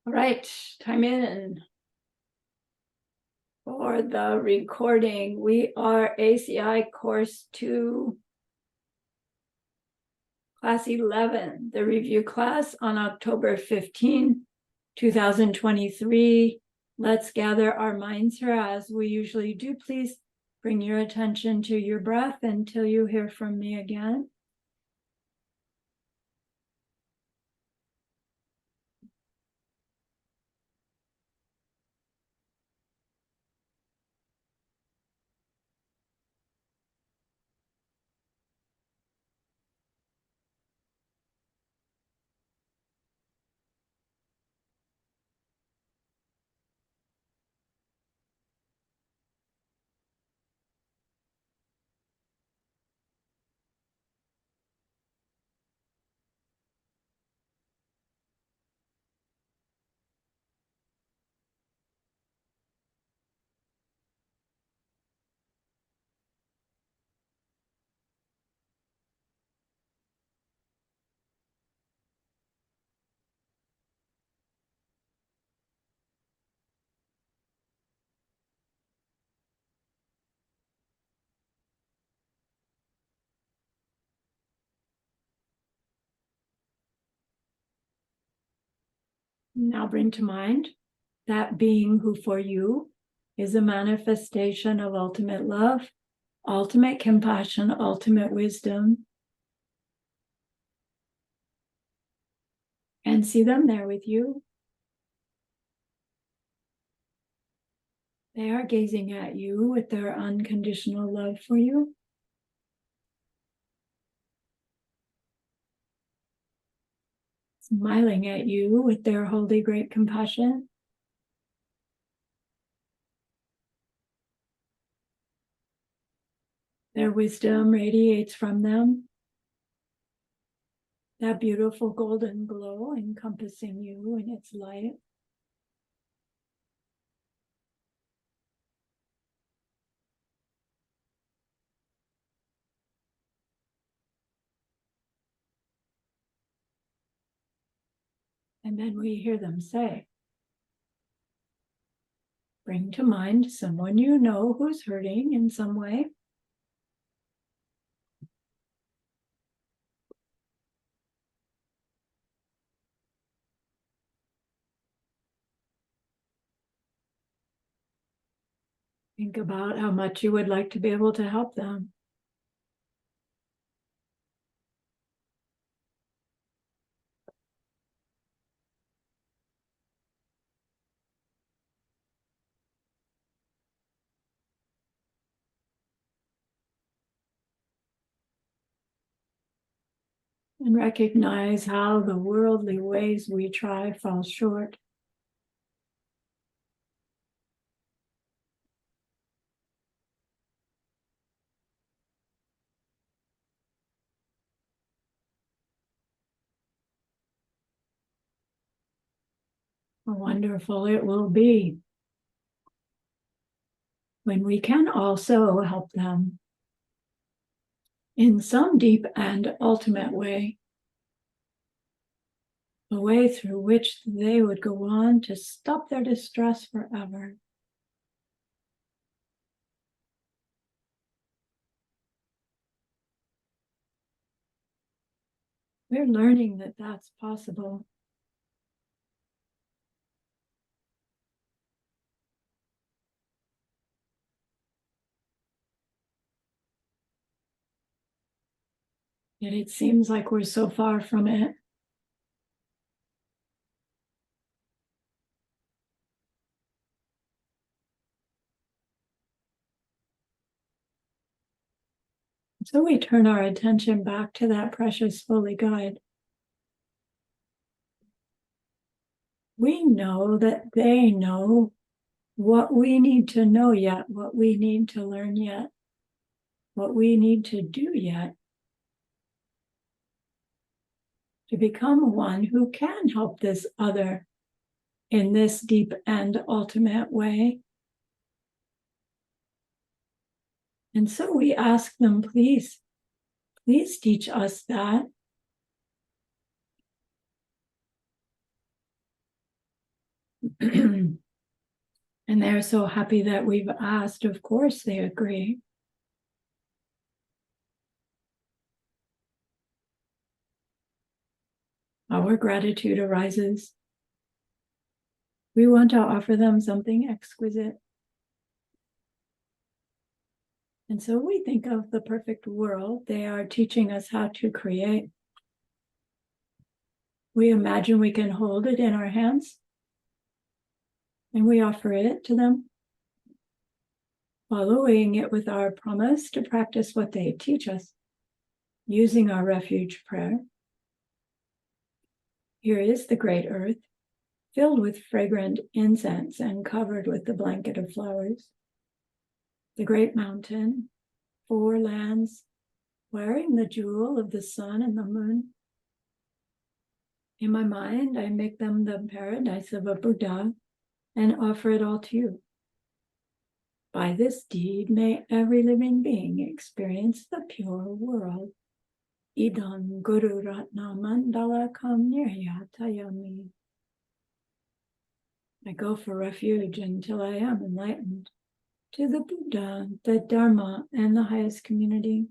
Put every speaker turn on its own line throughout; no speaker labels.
All right, time in for the recording. We are ACI Course 2, Class 11, the review class on October 15, 2023. Let's gather our minds here as we usually do. Please bring your attention to your breath until you hear from me again. Now bring to mind that being who for you is a manifestation of ultimate love, ultimate compassion, ultimate wisdom. And see them there with you. They are gazing at you with their unconditional love for you. Smiling at you with their holy great compassion. Their wisdom radiates from them. That beautiful golden glow encompassing you in its light. And then we hear them say, bring to mind someone you know who's hurting in some way. Think about how much you would like to be able to help them. And recognize how the worldly ways we try fall short. How wonderful it will be when we can also help them in some deep and ultimate way, a way through which they would go on to stop their distress forever. We're learning that that's possible. Yet it seems like we're so far from it. So we turn our attention back to that precious holy guide. We know that they know what we need to know yet, what we need to learn yet, what we need to do yet to become one who can help this other in this deep and ultimate way. And so we ask them, please teach us that. And they're so happy that we've asked. Of course, they agree. Our gratitude arises. We want to offer them something exquisite. And so we think of the perfect world they are teaching us how to create. We imagine we can hold it in our hands, and we offer it to them, following it with our promise to practice what they teach us, using our refuge prayer. Here is the great earth, filled with fragrant incense and covered with the blanket of flowers. The great mountain, 4 lands, wearing the jewel of the sun and the moon. In my mind, I make them the paradise of a Buddha and offer it all to you. By this deed, may every living being experience the pure world. Idam Guru Ratna Mandala Kam Niryatayami. I go for refuge until I am enlightened to the Buddha, the Dharma, and the highest community.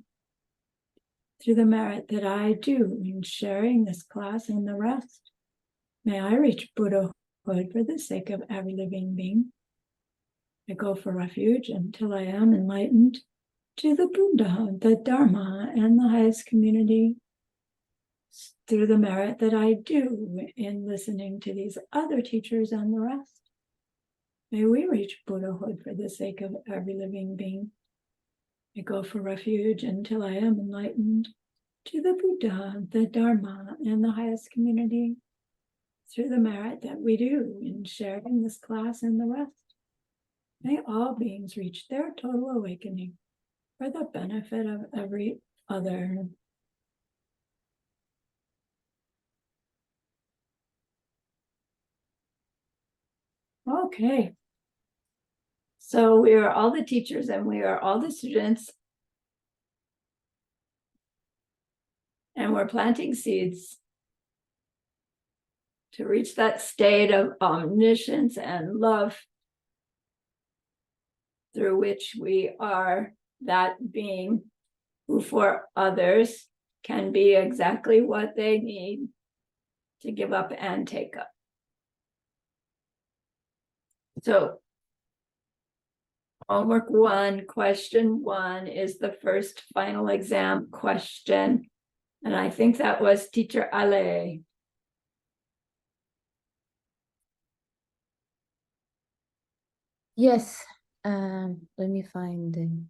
Through the merit that I do in sharing this class and the rest, may I reach Buddhahood for the sake of every living being. I go for refuge until I am enlightened to the Buddha, the Dharma, and the highest community. Through the merit that I do in listening to these other teachers and the rest, may we reach Buddhahood for the sake of every living being. I go for refuge until I am enlightened to the Buddha, the Dharma, and the highest community. Through the merit that we do in sharing this class and the rest, may all beings reach their total awakening for the benefit of every other. Okay. So we are all the teachers and we are all the students. And we're planting seeds to reach that state of omniscience and love through which we are that being who for others can be exactly what they need to give up and take up. So homework 1, question 1 is the first final exam question. And I think that was Teacher Ale.
Yes, let me find them.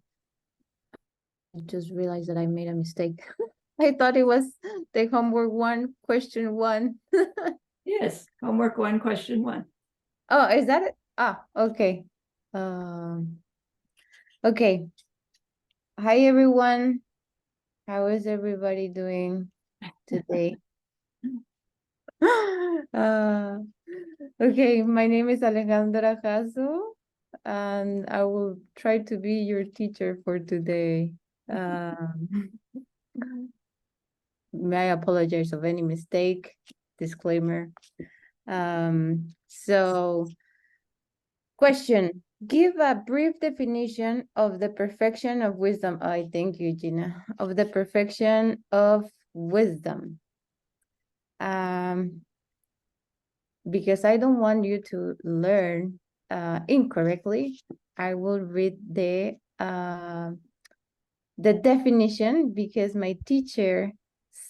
I just realized that I made a mistake. I thought it was the homework 1, question 1.
Yes, homework 1, question 1.
Oh, is that it? Ah, okay. Okay. Hi, everyone. How is everybody doing today? Okay, my name is Alejandra Jasso, and I will try to be your teacher for today. May I apologize of any mistake, disclaimer. So, question, give a brief definition of the perfection of wisdom. I thank you, Gina. Of the perfection of wisdom. Because I don't want you to learn incorrectly, I will read the definition, because my teacher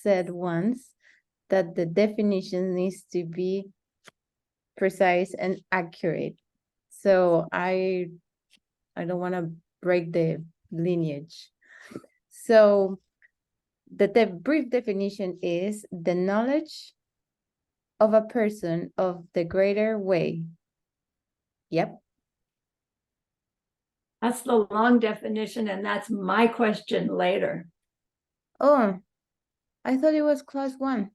said once that the definition needs to be precise and accurate. So I don't want to break the lineage. So the brief definition is the knowledge of a person of the greater way. Yep.
That's the long definition, and that's my question later.
Oh, I thought it was class 1.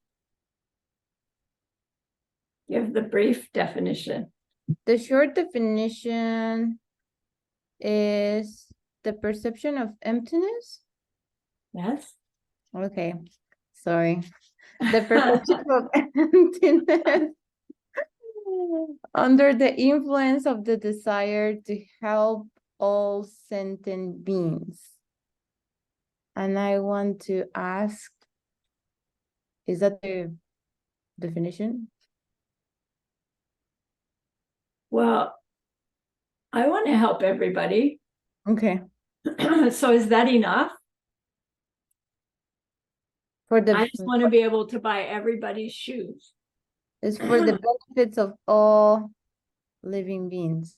Give the brief definition.
The short definition is the perception of emptiness.
Yes.
Okay, sorry. The perception of emptiness Under the influence of the desire to help all sentient beings. And I want to ask, is that the definition?
Well, I want to help everybody.
Okay.
So is that enough?
For the
I just want to be able to buy everybody's shoes.
it's for the benefits of all living beings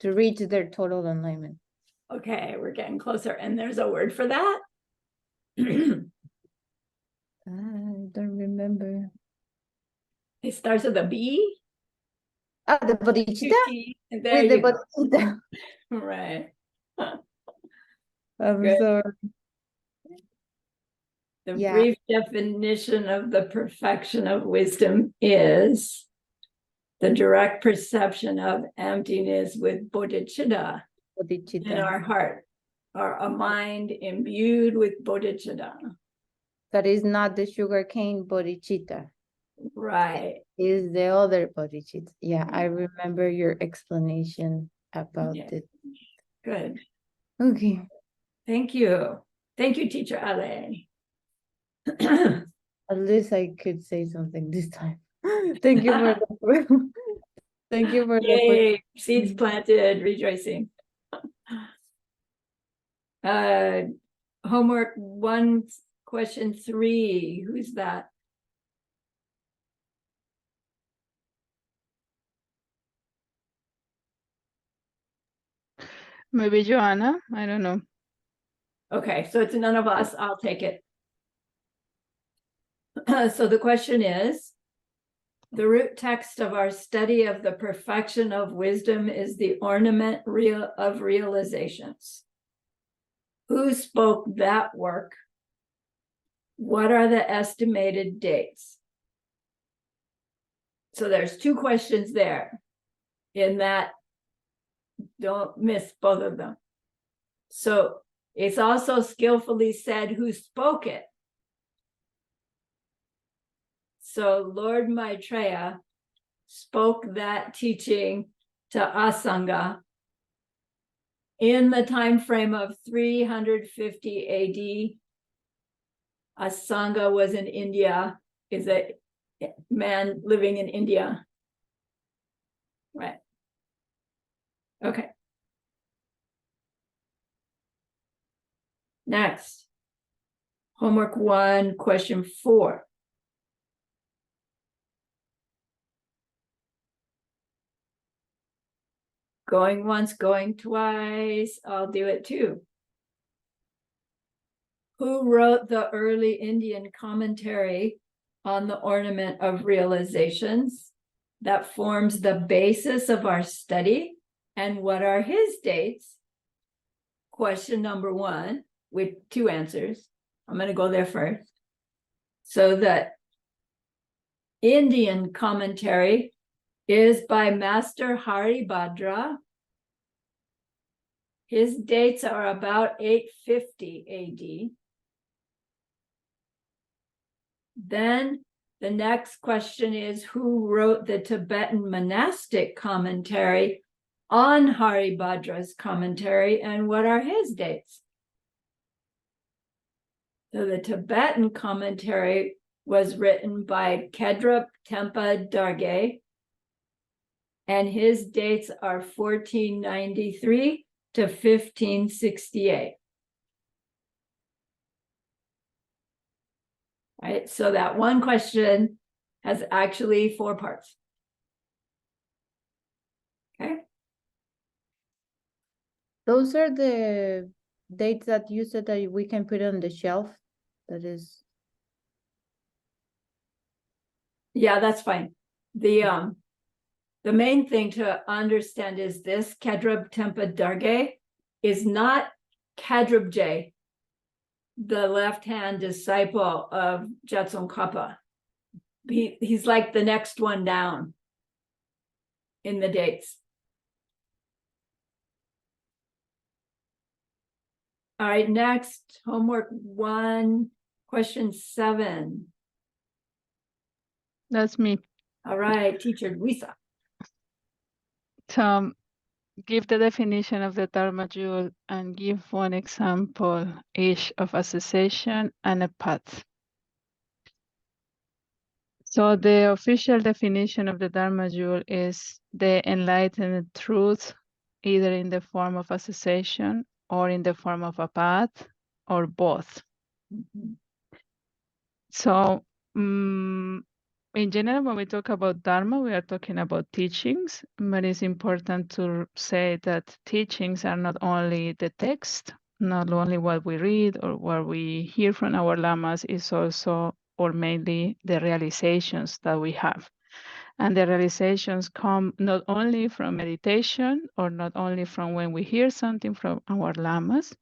to reach their total enlightenment.
Okay, we're getting closer. And there's a word for that?
I don't remember.
It starts with a B.
Ah, the bodhicitta?
There
With the
you go.
bodhicitta.
Right.
I'm
Good.
sorry.
The
Yeah.
brief definition of the perfection of wisdom is the direct perception of emptiness with bodhicitta in
Bodhicitta.
our heart, or a mind imbued with bodhicitta.
That is not the sugarcane bodhicitta.
Right.
Is the other bodhicitta. Yeah, I remember your explanation about it.
Good.
Okay.
Thank you. Thank you, Teacher Ale.
At least I could say something this time. Thank you for the thank you for the
Yay, seeds planted, rejoicing. Homework 1, question 3. Who's that?
Maybe Joanna, I don't know.
Okay, so it's none of us. I'll take it. So the question is, the root text of our study of the perfection of wisdom is the ornament of realizations. Who spoke that work? What are the estimated dates? So there's 2 questions there in that. Don't miss both of them. So it's also skillfully said who spoke it. So Lord Maitreya spoke that teaching to Asanga in the time frame of 350 AD. Asanga was in India, is a man living in India. Right. Okay. Next. Homework 1, question 4. Going once, going twice. I'll do it too. Who wrote the early Indian commentary on the ornament of realizations that forms the basis of our study? And what are his dates? Question number 1 with 2 answers. I'm going to go there first. So the Indian commentary is by Master Haribhadra. His dates are about 850 AD. Then the next question is, who wrote the Tibetan monastic commentary on Haribhadra's commentary, and what are his dates? So the Tibetan commentary was written by Kedrup Tempa Darge, and his dates are 1493 to 1568. Right, so that one question has actually 4 parts. Okay.
Those are the dates that you said that we can put on the shelf. That is.
Yeah, that's fine. The main thing to understand is this Kedrup Tempa Darge is not Kedrubje, the left-hand disciple of Jetsun he's like the next one down in the dates. All right, next, homework 1, question 7.
That's me.
All right, teacher Luisa.
give the definition of the Dharma jewel and give one example each of a cessation and a path. So the official definition of the Dharma jewel is the enlightened truth, either in the form of a cessation or in the form of a path, or both.
Mhm.
So in general, when we talk about Dharma, we are talking about teachings, but it's important to say that teachings are not only the text, not only what we read or what we hear from our lamas, is also or mainly the realizations that we have. And the realizations come not only from meditation or not only from when we hear something from our lamas,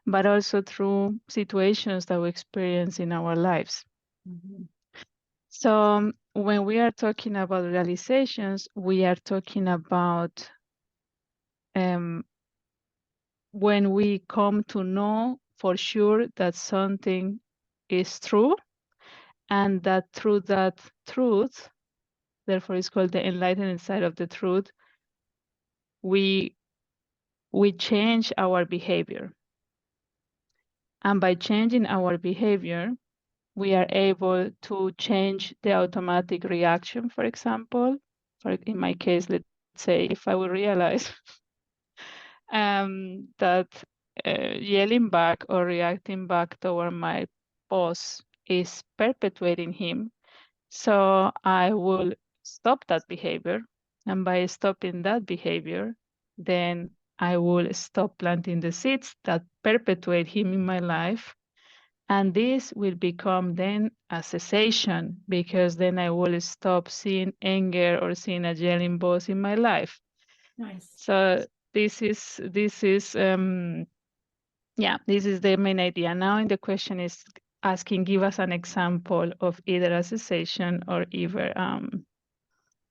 but also through situations that we experience in our lives.
Mhm.
So when we are talking about realizations, we are talking about when we come to know for sure that something is true, and that through that truth, therefore it's called the enlightened side of the truth, we change our behavior. And by changing our behavior, we are able to change the automatic reaction, for example. In my case, let's say if I would realize that yelling back or reacting back toward my boss is perpetuating him, so I will stop that behavior. And by stopping that behavior, then I will stop planting the seeds that perpetuate him in my life. And this will become then a cessation, because then I will stop seeing anger or seeing a yelling boss in my life.
Nice.
So this is this is the main idea. Now, the question is asking, give us an example of either a cessation or either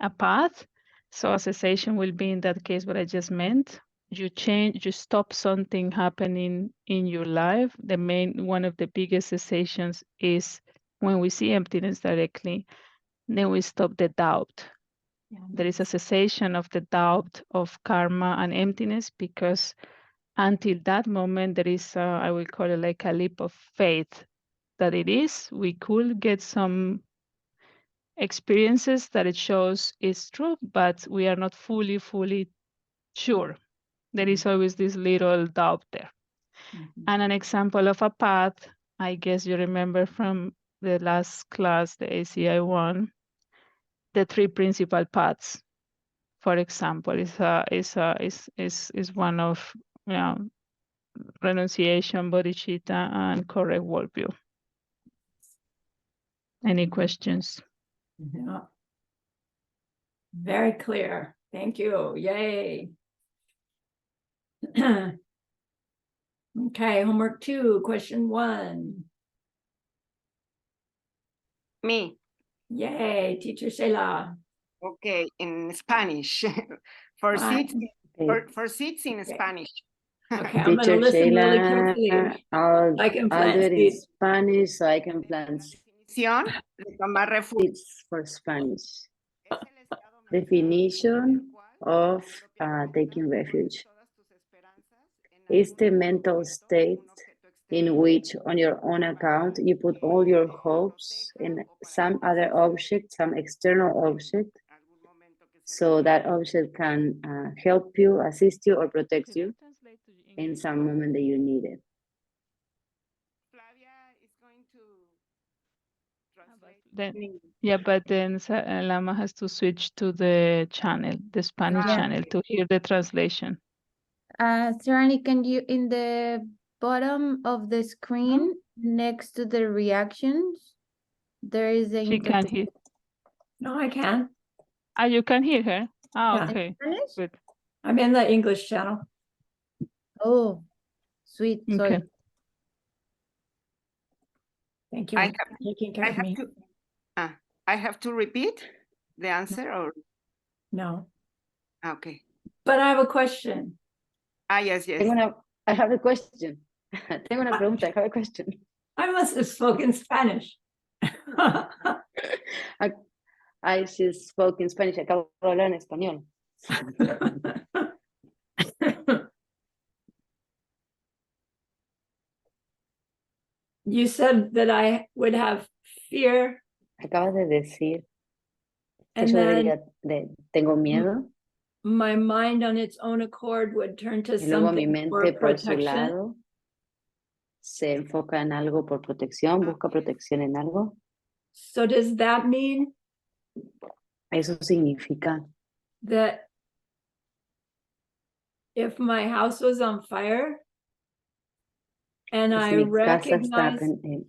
a path. So a cessation will be, in that case, what I just meant. You stop something happening in your life. One of the biggest cessations is when we see emptiness directly, then we stop the doubt.
Yeah,
There is a
nice.
cessation of the doubt of karma and emptiness, because until that moment, there is, I will call it like a leap of faith that we could get some experiences that it shows is true, but we are not fully sure. There is always this little doubt there.
Mhm.
And an example of a path, I guess you remember from the last class, the ACI one, the 3 principal paths, for example, is one of, renunciation, bodhicitta, and correct worldview. Any questions?
Yeah. Very clear. Thank you. Yay. Okay, homework 2, question 1.
Me.
Yay, teacher Sheila.
Okay, in Spanish. For
Fine.
seats,
Okay.
for seats in
Okay.
Spanish.
Okay, I'm gonna
Teacher
listen really
Sheila,
carefully.
I'll
I can
do
plant
it in
seeds.
Spanish so I can plant
Definición de tomar refugio.
seeds for Spanish.
Es el estado mental
Definition of taking refuge is the mental state in which, on your own account, you put all your hopes in some other object, some external object, so that object can help you, assist you, or protect
Can
you
translate to
in
English?
some moment that you need it.
Flavia is going to translate.
But then Lama has to switch to the channel, the Spanish
Yeah.
channel, to hear the translation.
Sarahni, can you, in the bottom of the screen, next to the reactions, there is a
She can hear.
No, I can.
You can hear her?
Yeah.
Okay,
Spanish?
good.
I'm in the English channel.
Oh, sweet.
Okay.
Sorry.
Thank you.
I
for taking care
I
of
have
me.
to. I have to repeat the answer, or
No,
okay.
but I have a question.
Yes.
I have a question. Tengo una pregunta, I have a question.
I must have spoken Spanish.
I just spoke in Spanish, acabo de hablar en español.
You said that I would have fear,
Acabas de decir que
and
yo
then
tengo miedo,
my mind on its own accord would turn to
y luego mi
something for
mente por su
protection.
lado se enfoca en algo por protección, busca protección en algo.
So does that mean
Eso significa
that if my house was on fire and
que
I
si mi casa está
recognized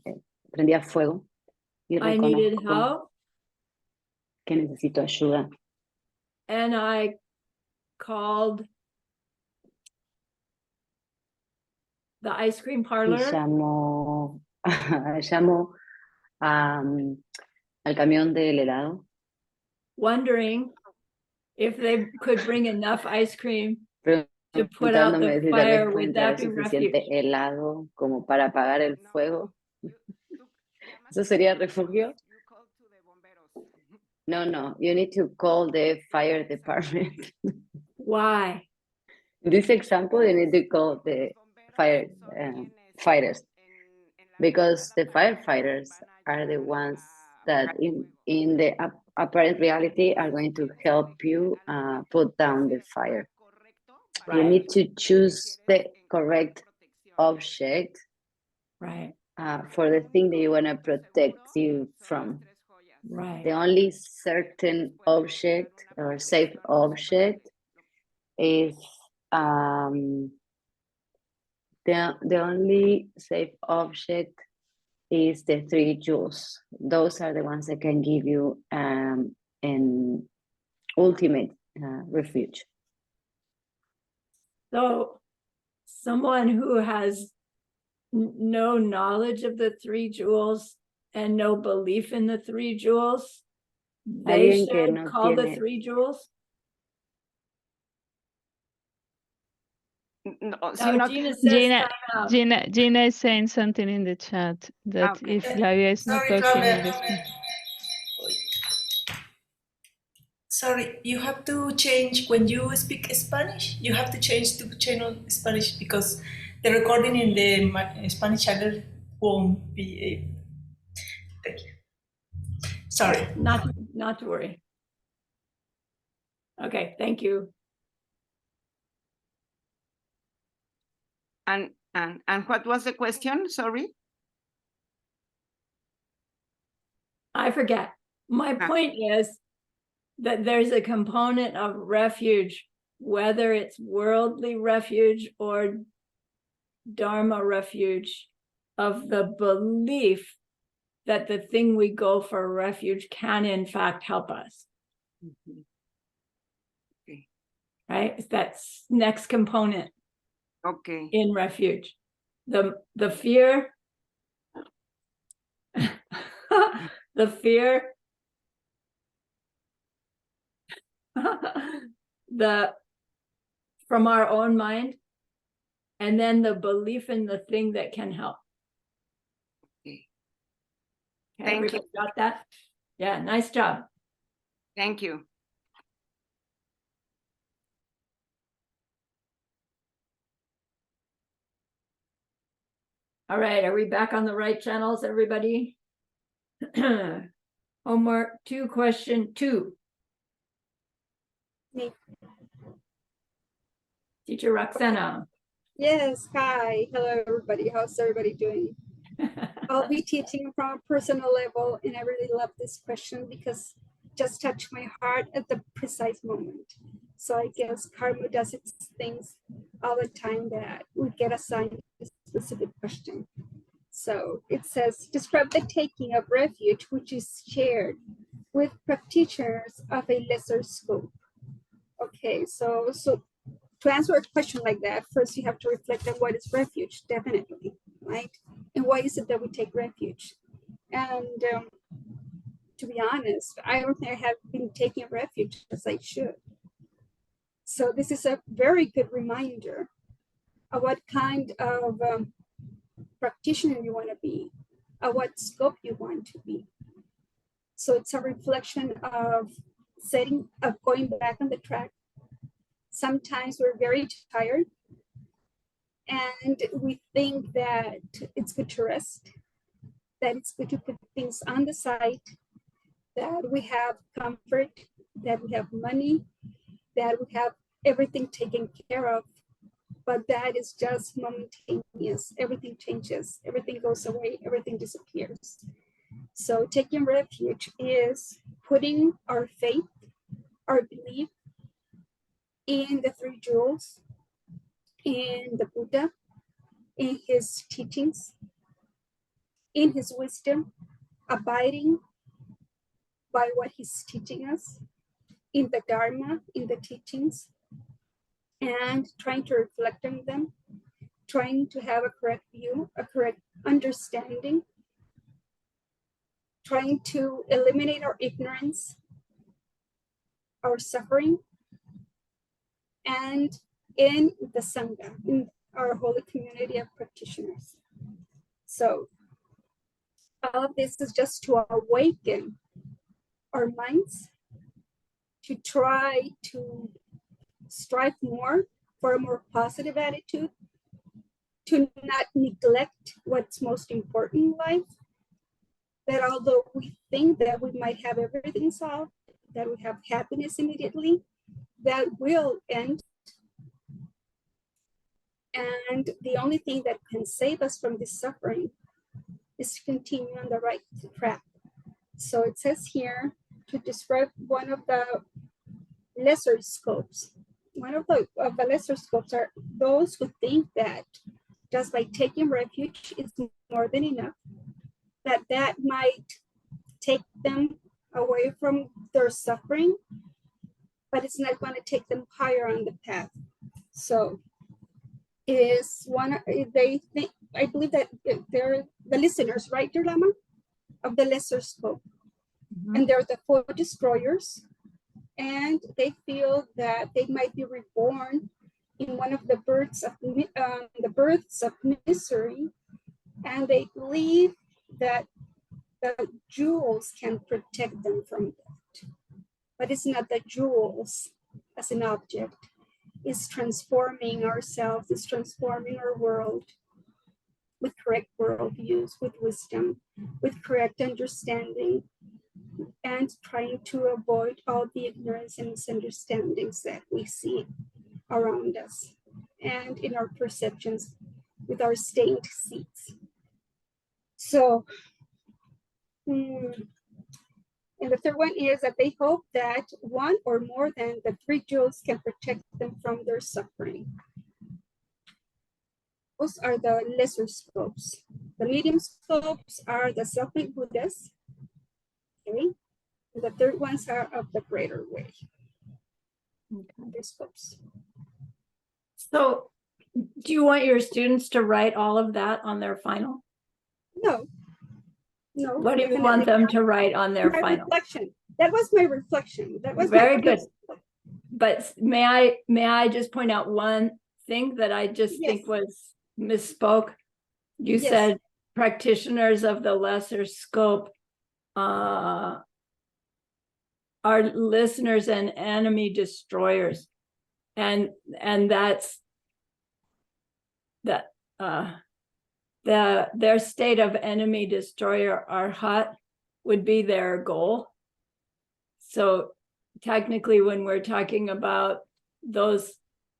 prendida a fuego y
I needed
reconozco
help
que necesito ayuda
and I called the ice cream
y
parlor,
llamo, llamo al camión del helado
wondering if they could bring enough ice cream to put out
preguntándome
the
si tal vez
fire,
pueden
would
traer
that be
suficiente
refuge?
helado como para apagar el fuego. ¿Eso sería refugio? No, you need to call the fire department.
Why?
In this example, you need to call the fighters, because the firefighters are the ones that in the apparent reality are going to help you put down the fire. You
Right.
need to choose the correct object
Right,
for the thing that you want to protect you from.
right.
The only certain object or safe object is the only safe object is the 3 joules. Those are the ones that can give you an ultimate refuge.
So someone who has no knowledge of the 3 joules and no belief in the 3 joules, they
Alguien que
should
no
call the
tiene-
3 joules?
No,
No,
sino que-
Gina says
Gina,
time out.
Gina is saying something in the chat that
Okay.
if Flavia is not
Sorry,
talking
Flavia.
in this.
Sorry, you have to change when you speak Spanish. You have to change to channel Spanish because the recording in the Spanish channel won't be. Thank you. Sorry.
Not to worry. Okay, thank you.
And what was the question? Sorry.
I forget. My point is that there's a component of refuge, whether it's worldly refuge or Dharma refuge, of the belief that the thing we go for refuge can in fact help us.
Okay.
Right? It's that next component
Okay.
in refuge. The fear, the fear, from our own mind, and then the belief in the thing that can help.
Okay.
Okay,
Thank
everybody got that? Yeah, nice job.
Thank you.
All right, are we back on the right channels, everybody? Homework 2, question 2.
Me.
Teacher Roxana.
Yes, hi. Hello, everybody. How's everybody doing? I'll be teaching from a personal level, and I really love this question because it just touched my heart at the precise moment. So I guess karma does its things all the time that we get assigned a specific question. So it says, describe the taking of refuge, which is shared with practitioners of a lesser scope. Okay, so to answer a question like that, first you have to reflect on what is refuge, definitely, right? And why is it that we take refuge? And to be honest, I don't think I have been taking refuge as I should. So this is a very good reminder of what kind of practitioner you want to be, what scope you want to be. So it's a reflection of going back on the track Sometimes we're very tired and we think that it's good to rest, that it's good to put things on the side, that we have comfort, that we have money, that we have everything taken care of. But that is just momentaneous. Everything changes, everything goes away, everything disappears. So taking refuge is putting our faith, our belief in the three jewels, in the Buddha, in his teachings, in his wisdom, abiding by what he's teaching us, in the Dharma, in the teachings, and trying to reflect on them, trying to have a correct view, a correct understanding, trying to eliminate our ignorance, our suffering, and in the Sangha, in our holy community of practitioners. So all of this is just to awaken our minds, to try to strive more for a more positive attitude, to not neglect what's most important in life, that although we think that we might have everything solved, that we have happiness immediately, that will end. And the only thing that can save us from this suffering is to continue on the right track. So it says here to describe one of the lesser scopes. One of the lesser scopes are those who think that just by taking refuge is more than enough, that might take them away from their suffering, but it's not going to take them higher on the path. So is one, they think, I believe that they're the listeners, right, dear Lama, of the lesser scope. And they're the four destroyers, and they feel that they might be reborn in one of the births of misery, and they believe that the jewels can protect them from that. But it's not the jewels as an object. It's transforming ourselves, it's transforming our world with correct worldviews, with wisdom, with correct understanding, and trying to avoid all the ignorance and misunderstandings that we see around us and in our perceptions with our stained seats. So, and the third one is that they hope that one or more than the three jewels can protect them from their suffering. Those are the lesser scopes. The medium scopes are the self-made Buddhas. Okay. And the third ones are of the greater way. Okay. Scopes.
So do you want your students to write all of that on their final?
No. No.
What do you want them to write on their final?
Reflection. That was my reflection. That was
very good. But may I just point out one thing that I just think was misspoke? You said practitioners of the lesser scope are listeners and enemy destroyers, and that's that their state of enemy destroyer arhat would be their goal. So technically, when we're talking about those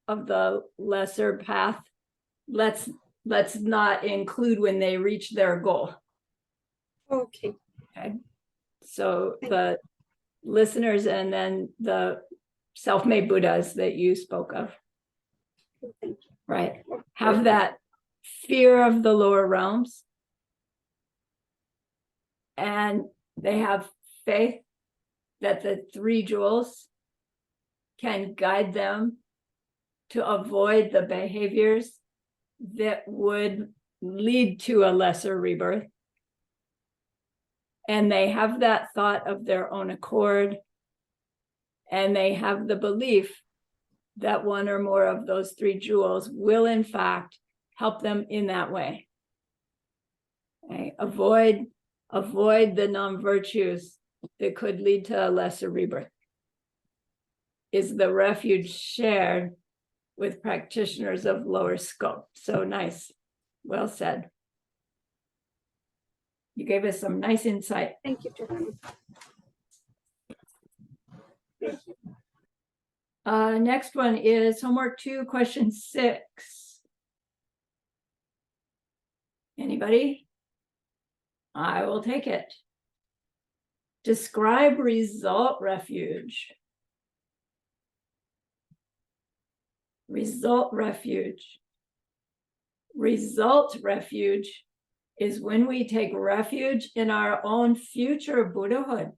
of the lesser path, let's not include when they reach their goal.
Okay.
Okay. So the listeners and then the self-made Buddhas that you spoke of, right, have that fear of the lower realms, and they have faith that the three jewels can guide them to avoid the behaviors that would lead to a lesser rebirth. And they have that thought of their own accord, and they have the belief that one or more of those three jewels will in fact help them in that way. Okay? Avoid the non-virtues that could lead to a lesser rebirth. is the refuge shared with practitioners of lower scope. So nice. Well said. You gave us some nice insight.
Thank you, Johanna.
Next one is homework 2, question 6. Anybody? I will take it. Describe result refuge. Result refuge. Result refuge is when we take refuge in our own future Buddhahood,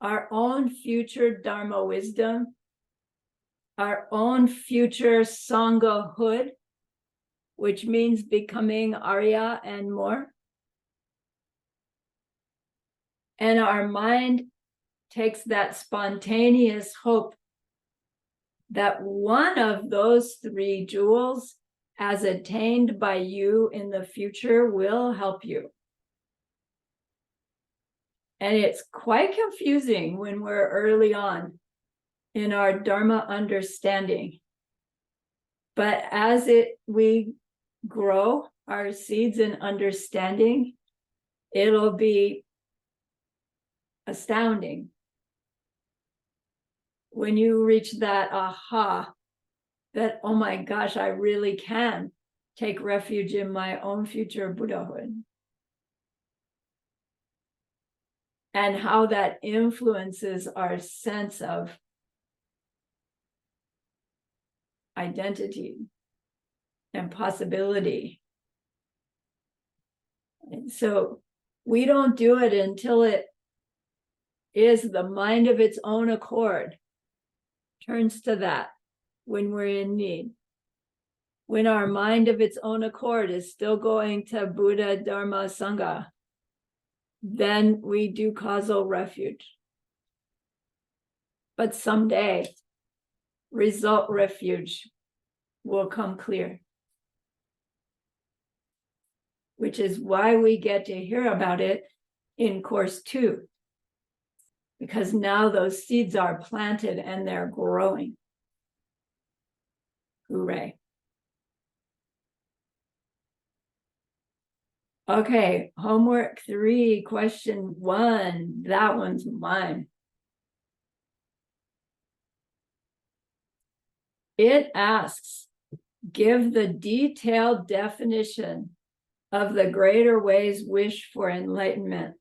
our own future Dharma wisdom, our own future Sanghahood, which means becoming Arya and more. And our mind takes that spontaneous hope that one of those 3 jewels, as attained by you in the future, will help you. And it's quite confusing when we're early on in our Dharma understanding. But as we grow our seeds in understanding, it'll be astounding when you reach that aha, that, oh my gosh, I really can take refuge in my own future Buddhahood. And how that influences our sense of identity and possibility. And so we don't do it until it is the mind of its own accord turns to that when we're in need. When our mind of its own accord is still going to Buddha, Dharma, Sangha, then we do causal refuge. But someday, result refuge will come clear, which is why we get to hear about it in course 2, because now those seeds are planted and they're growing. Hooray. Okay, homework 3, question 1. That one's mine. It asks, give the detailed definition of the greater ways wish for enlightenment.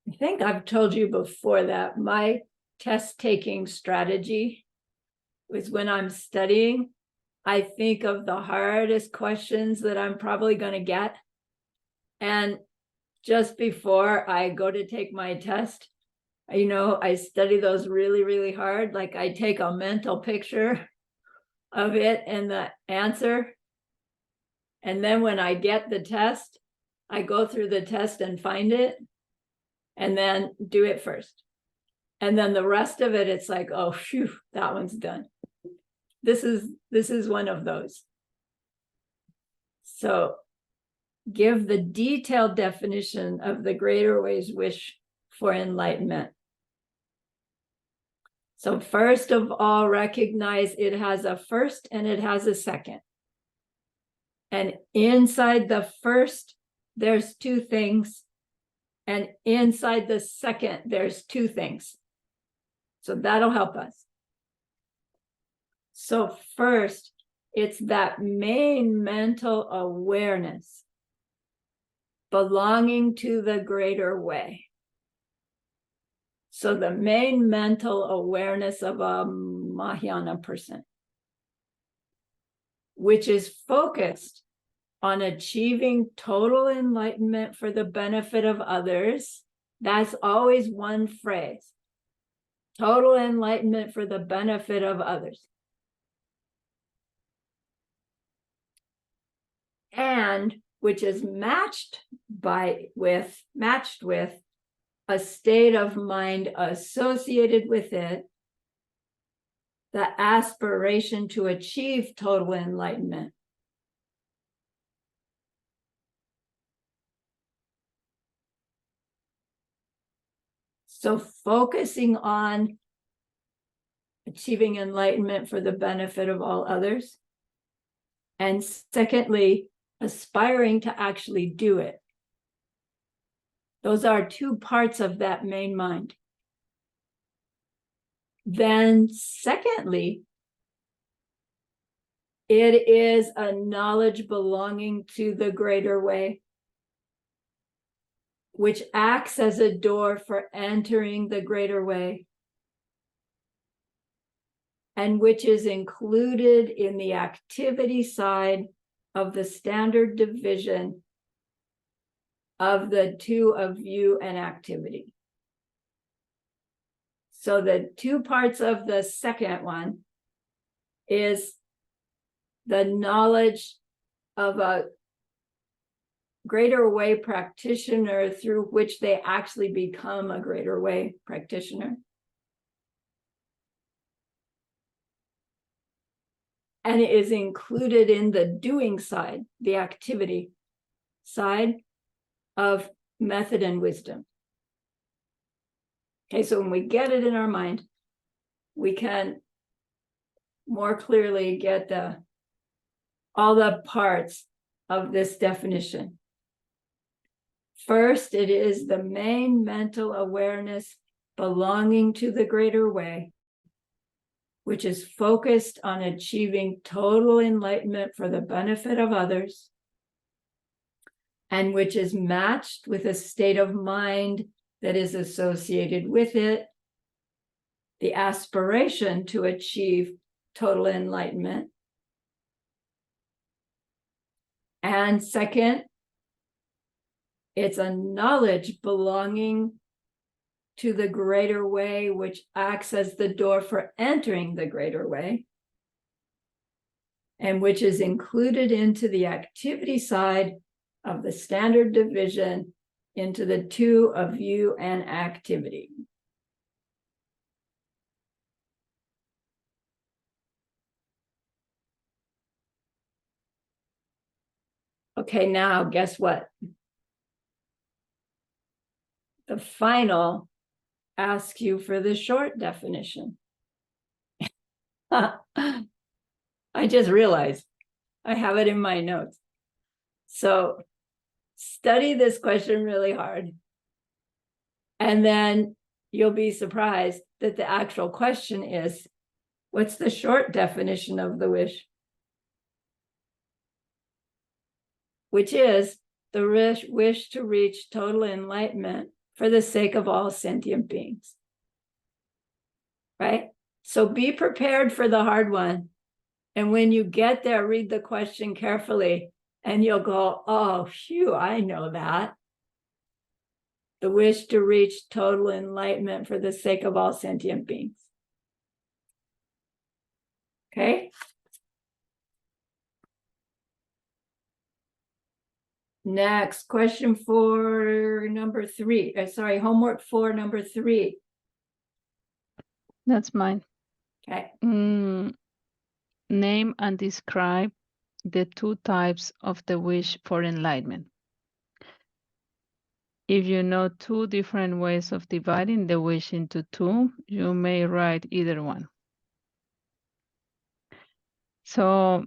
I think I've told you before that my test-taking strategy is when I'm studying, I think of the hardest questions that I'm probably going to get. And just before I go to take my test, I study those really, really hard. Like I take a mental picture of it and the answer. And then when I get the test, I go through the test and find it and then do it first. And then the rest of it, it's like, oh, phew, that one's done. This is one of those. So give the detailed definition of the greater ways wish for enlightenment. So first of all, recognize it has a first and it has a second. And inside the first, there's 2 things. And inside the second, there's 2 things. So that'll help us. So first, it's that main mental awareness belonging to the greater way. So the main mental awareness of a Mahayana person, which is focused on achieving total enlightenment for the benefit of others. That's always one phrase. Total enlightenment for the benefit of others. And which is matched with a state of mind associated with it, the aspiration to achieve total enlightenment. So focusing on achieving enlightenment for the benefit of all others. And secondly, aspiring to actually do it. Those are two parts of that main mind. Then secondly, it is a knowledge belonging to the greater way, which acts as a door for entering the greater way, and which is included in the activity side of the standard division of the two of you and activity. So the two parts of the second one is the knowledge of a greater way practitioner through which they actually become a greater way practitioner. And it is included in the doing side, the activity side of method and wisdom. Okay, so when we get it in our mind, we can more clearly get all the parts of this definition. First, it is the main mental awareness belonging to the greater way, which is focused on achieving total enlightenment for the benefit of others, and which is matched with a state of mind that is associated with it, the aspiration to achieve total enlightenment. And second, it's a knowledge belonging to the greater way, which acts as the door for entering the greater way, and which is included into the activity side of the standard division into the two of you and activity. Okay, now guess what? The final asks you for the short definition. I just realized I have it in my notes. So study this question really hard. And then you'll be surprised that the actual question is, what's the short definition of the wish? Which is the wish to reach total enlightenment for the sake of all sentient beings. Right? So be prepared for the hard one. And when you get there, read the question carefully and you'll go, oh, phew, I know that. The wish to reach total enlightenment for the sake of all sentient beings. Okay? Next, question for number 3. Homework for number 3.
That's mine.
Okay.
Name and describe the two types of the wish for enlightenment. If you know 2 different ways of dividing the wish into 2, you may write either one. So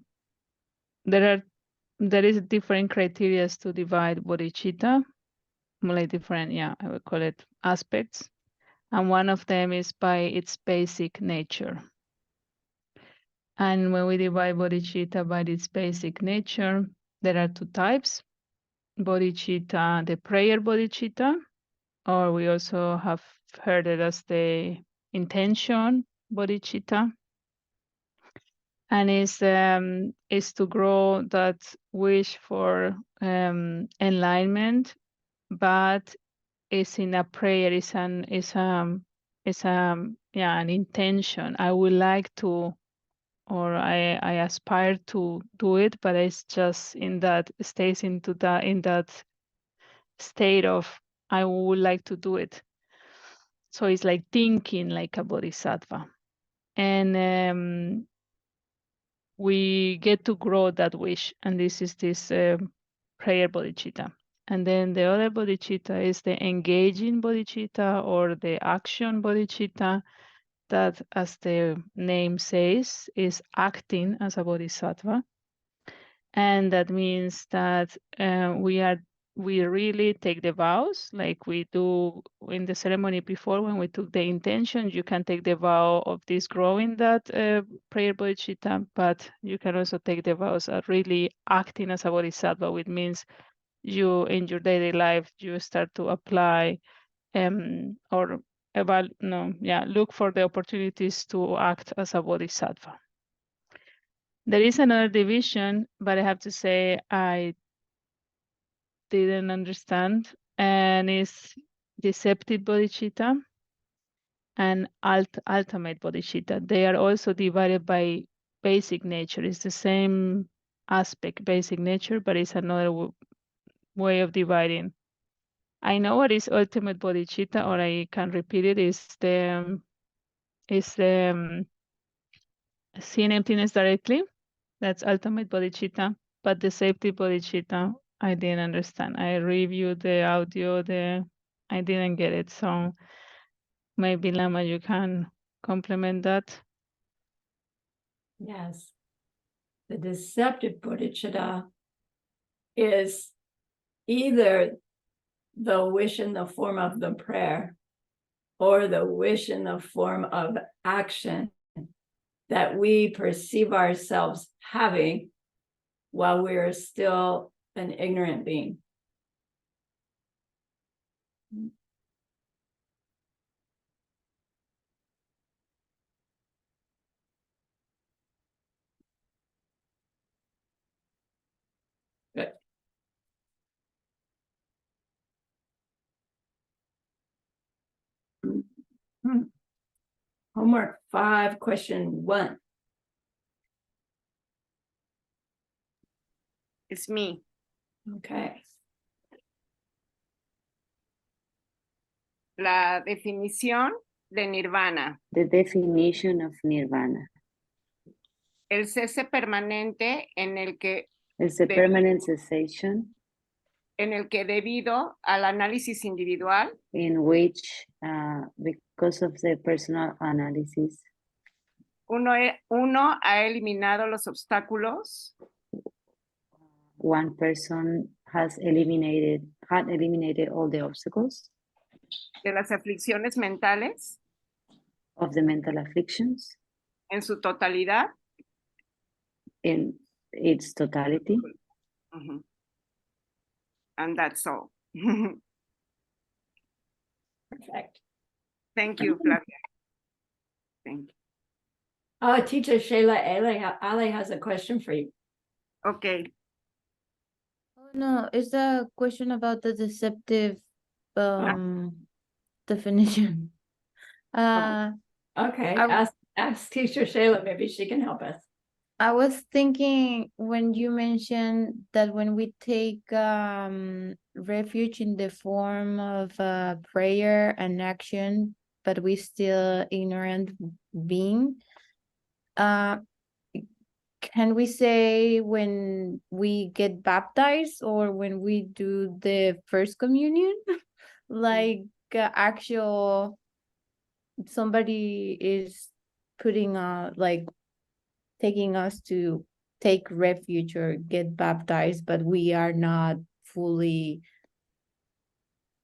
there is different criteria to divide bodhicitta, like different, I would call it aspects. And one of them is by its basic nature. And when we divide bodhicitta by its basic nature, there are 2 types. Bodhicitta, the prayer bodhicitta, or we also have heard it as the intention bodhicitta. And is to grow that wish for enlightenment, but it's in a prayer, an intention. I would like to, or I aspire to do it, but it's just in that state of I would like to do it. So it's like thinking like a bodhisattva, and we get to grow that wish, and this is this prayer bodhicitta. And then the other bodhicitta is the engaging bodhicitta or the action bodhicitta that, as the name says, is acting as a bodhisattva. And that means that we really take the vows like we do in the ceremony before when we took the intention. You can take the vow of this growing that prayer bodhicitta, but you can also take the vows of really acting as a bodhisattva, which means you in your daily life you start to apply look for the opportunities to act as a bodhisattva. There is another division, but I have to say I didn't understand, and it's deceptive bodhicitta and ultimate bodhicitta. They are also divided by basic nature. It's the same aspect, basic nature, but it's another way of dividing. I know what is ultimate bodhicitta, or I can repeat it, is the seeing emptiness directly. That's ultimate bodhicitta. But the safety bodhicitta, I didn't understand. I reviewed the audio, I didn't get it. So maybe Lama, you can complement that.
Yes. The deceptive bodhicitta is either the wish in the form of the prayer or the wish in the form of action that we perceive ourselves having while we are still an ignorant being. Good. Homework 5, question 1.
It's me.
Okay.
La definición de Nirvana.
The definition of Nirvana.
El cese permanente en el que
It's a permanent cessation
debido al análisis individual
in which, because of the personal analysis,
uno ha eliminado los obstáculos
one person had eliminated all the obstacles
de las aflicciones mentales
of the mental afflictions
en su totalidad.
in its totality.
Mhm. And that's all.
Perfect.
Thank you, Flavia. Thank you.
Teacher Shayla Ali has a question for you.
Okay.
Oh, no, it's a question about the deceptive definition.
Okay,
I-
ask teacher Shayla, maybe she can help us.
I was thinking when you mentioned that when we take refuge in the form of prayer and action, but we still ignorant being, can we say when we get baptized or when we do the first communion, like actual somebody is putting like taking us to take refuge or get baptized, but we are not fully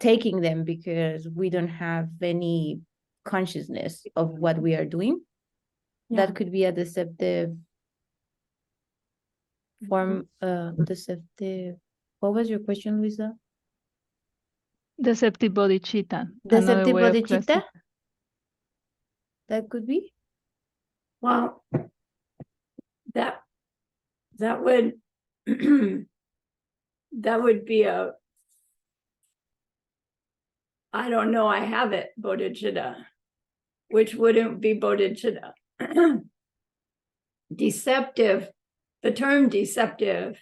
taking them because we don't have any consciousness of what we are doing.
Yeah.
That could be a deceptive form, deceptive. What was your question, Luisa?
Deceptive bodhicitta.
Deceptive
another way of
bodhicitta? That could be?
Well, that would that would be a, I don't know, I have it, bodhicitta, which wouldn't be bodhicitta. Deceptive, the term deceptive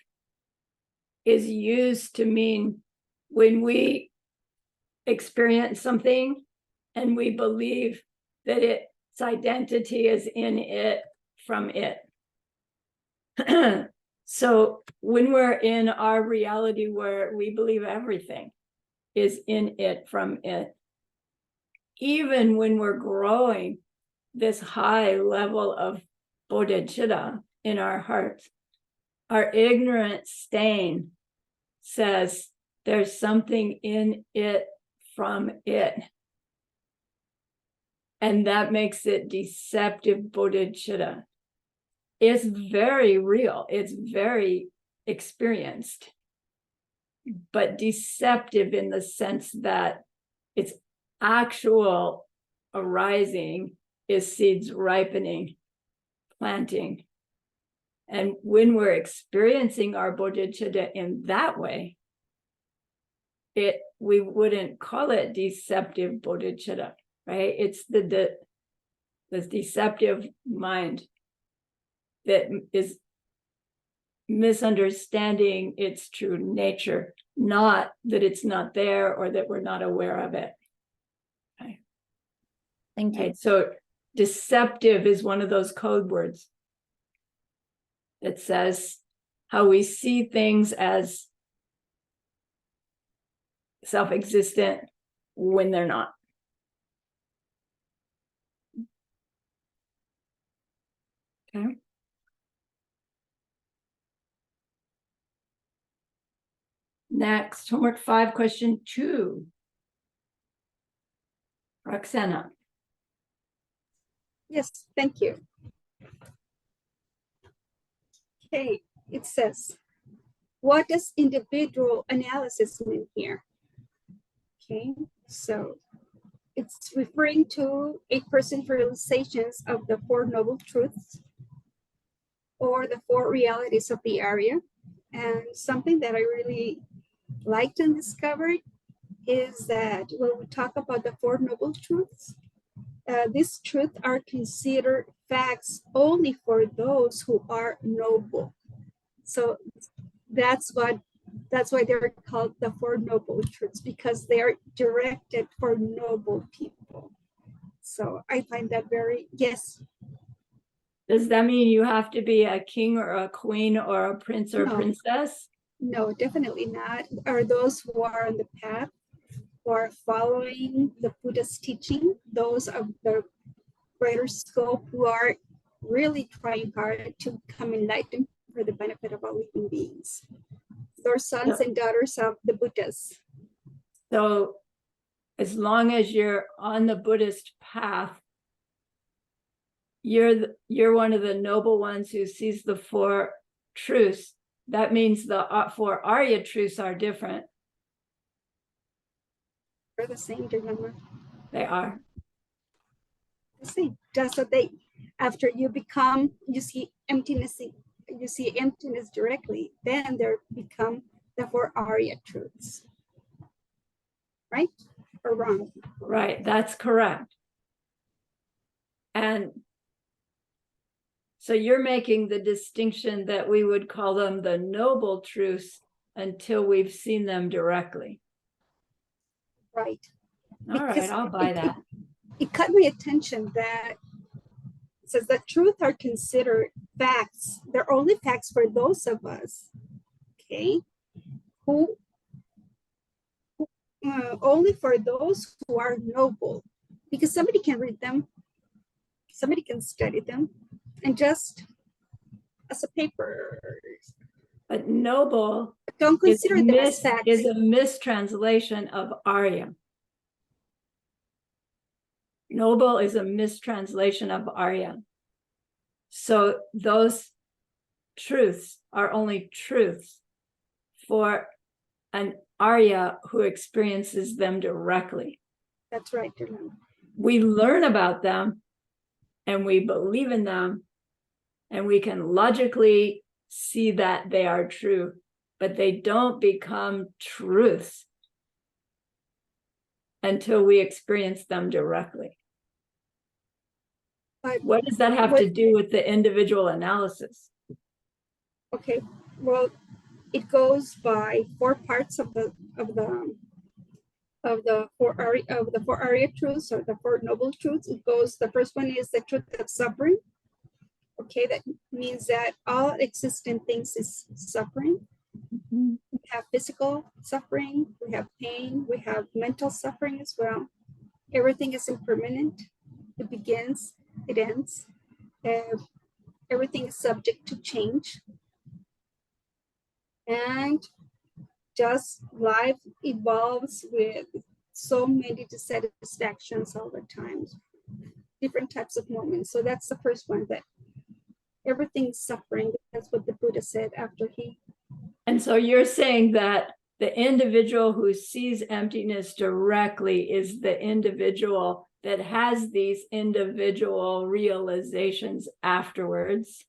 is used to mean when we experience something and we believe that its identity is in it from it. So when we're in our reality where we believe everything is in it from it, even when we're growing this high level of bodhicitta in our hearts, our ignorant stain says there's something in it from it. And that makes it deceptive bodhicitta. It's very real. It's very experienced, but deceptive in the sense that its actual arising is seeds ripening, planting. And when we're experiencing our bodhicitta in that way, we wouldn't call it deceptive bodhicitta, right? It's the deceptive mind that is misunderstanding its true nature, not that it's not there or that we're not aware of it. Okay.
Thank you.
Right. So deceptive is one of those code words that says how we see things as self-existent when they're not. Okay. Next, homework 5, question 2. Roxana.
Yes, thank you. Okay, it says, what does individual analysis mean here? Okay, so it's referring to a person's realizations of the 4 noble truths or the 4 realities of the area. And something that I really liked and discovered is that when we talk about the 4 noble truths, these truths are considered facts only for those who are noble. So that's why they're called the 4 noble truths, because they are directed for noble people. So I find that very, yes.
Does that mean you have to be a king or a queen or a prince or
No.
princess?
No, definitely not. Are those who are on the path, who are following the Buddha's teaching, those of the greater scope, who are really trying hard to become enlightened for the benefit of all living beings. They're sons and daughters of the Buddhas.
So as long as you're on the Buddhist path, you're one of the noble ones who sees the 4 truths. That means the 4 Arya truths are different.
They're the same, remember?
They are.
The same. Just that they, after you become, you see emptiness directly, then they become the 4 Arya truths. Right or wrong?
Right, that's correct. And so you're making the distinction that we would call them the noble truths until we've seen them directly.
Right.
All right, I'll buy that.
It caught my attention that it says that truth are considered facts. They're only facts for those of us, okay, who only for those who are noble, because somebody can read them, somebody can study them, and just as a paper.
But noble
Don't consider them as facts.
is a mistranslation of Arya. Noble is a mistranslation of Arya. So those truths are only truths for an Arya who experiences them directly.
That's right, Yolanda.
We learn about them and we believe in them and we can logically see that they are true, but they don't become truths until we experience them directly. What does that have to do with the individual analysis?
Okay, well, it goes by 4 parts of the 4 Arya truths, or the 4 noble truths. It goes, the first one is the truth of suffering. Okay, that means that all existing things is suffering.
Mhm.
We have physical suffering, we have pain, we have mental suffering as well. Everything is impermanent. It begins, it ends. Everything is subject to change. And just life evolves with so many dissatisfactions all the time, different types of moments. So that's the first one, that everything's suffering. That's what the Buddha said after he.
And so you're saying that the individual who sees emptiness directly is the individual that has these individual realizations afterwards.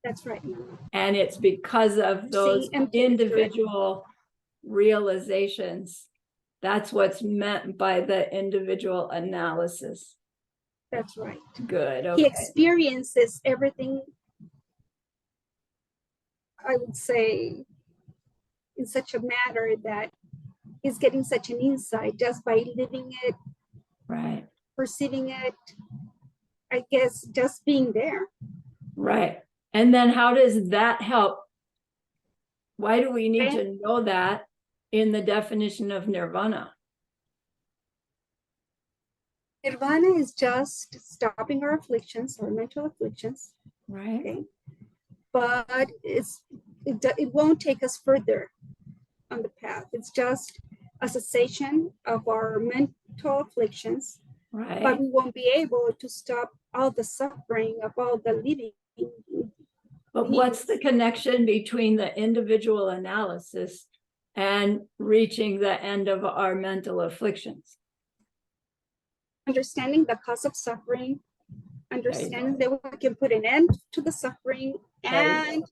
That's right, Mama.
And it's because of those
Seeing emptiness
individual realizations. That's what's meant by the individual analysis.
That's right.
Good.
He
Okay.
experiences everything, I would say, in such a manner that he's getting such an insight just by living it,
Right.
perceiving it, I guess just being there.
Right. And then how does that help? Why do we need
Right.
to know that in the definition of nirvana?
Nirvana is just stopping our afflictions, our mental afflictions,
Right.
okay? But it won't take us further on the path. It's just a cessation of our mental afflictions, but
Right.
we won't be able to stop all the suffering of all the living.
But what's the connection between the individual analysis and reaching the end of our mental afflictions?
Understanding the cause of suffering, understanding that we can put an end to the suffering and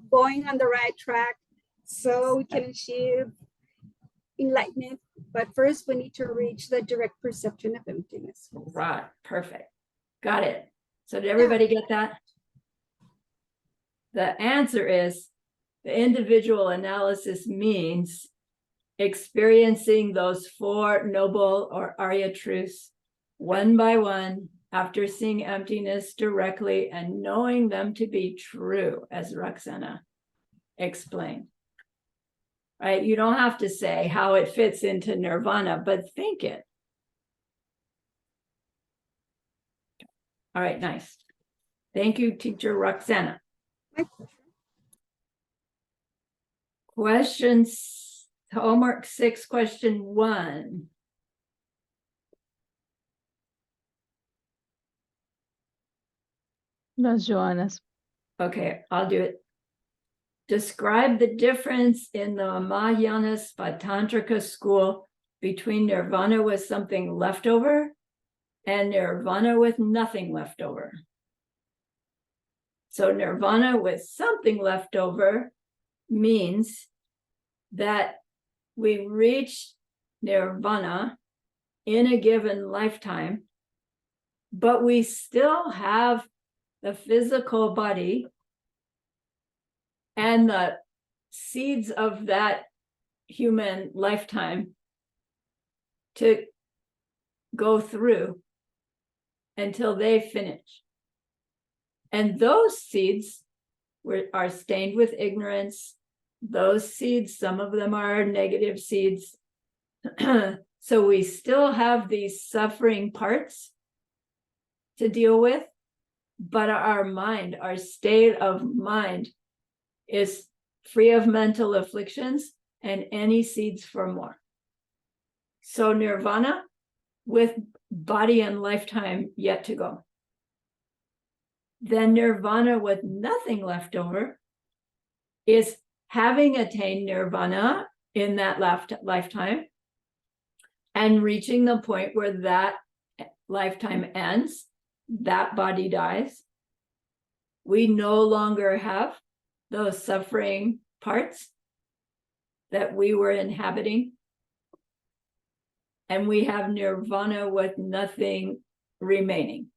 going on the right track so we can achieve enlightenment. But first we need to reach the direct perception of emptiness.
Right. Perfect. Got it. So did everybody get that? The answer is the individual analysis means experiencing those four noble or Arya truths one by one after seeing emptiness directly and knowing them to be true, as Roxana explained. Right? You don't have to say how it fits into nirvana, but think it. All right, nice. Thank you, teacher Roxana.
My pleasure.
Questions, homework 6, question 1.
Las Joanas.
Okay, I'll do it. Describe the difference in the Mahayana Svatantrika school between nirvana with something left over and nirvana with nothing left over. So nirvana with something left over means that we reach nirvana in a given lifetime, but we still have the physical body and the seeds of that human lifetime to go through until they finish. And those seeds are stained with ignorance. Those seeds, some of them are negative seeds. So we still have these suffering parts to deal with, but our mind, our state of mind is free of mental afflictions and any seeds for more. So nirvana with body and lifetime yet to go. Then nirvana with nothing left over is having attained nirvana in that lifetime and reaching the point where that lifetime ends, that body dies. We no longer have those suffering parts that we were inhabiting. And we have nirvana with nothing remaining.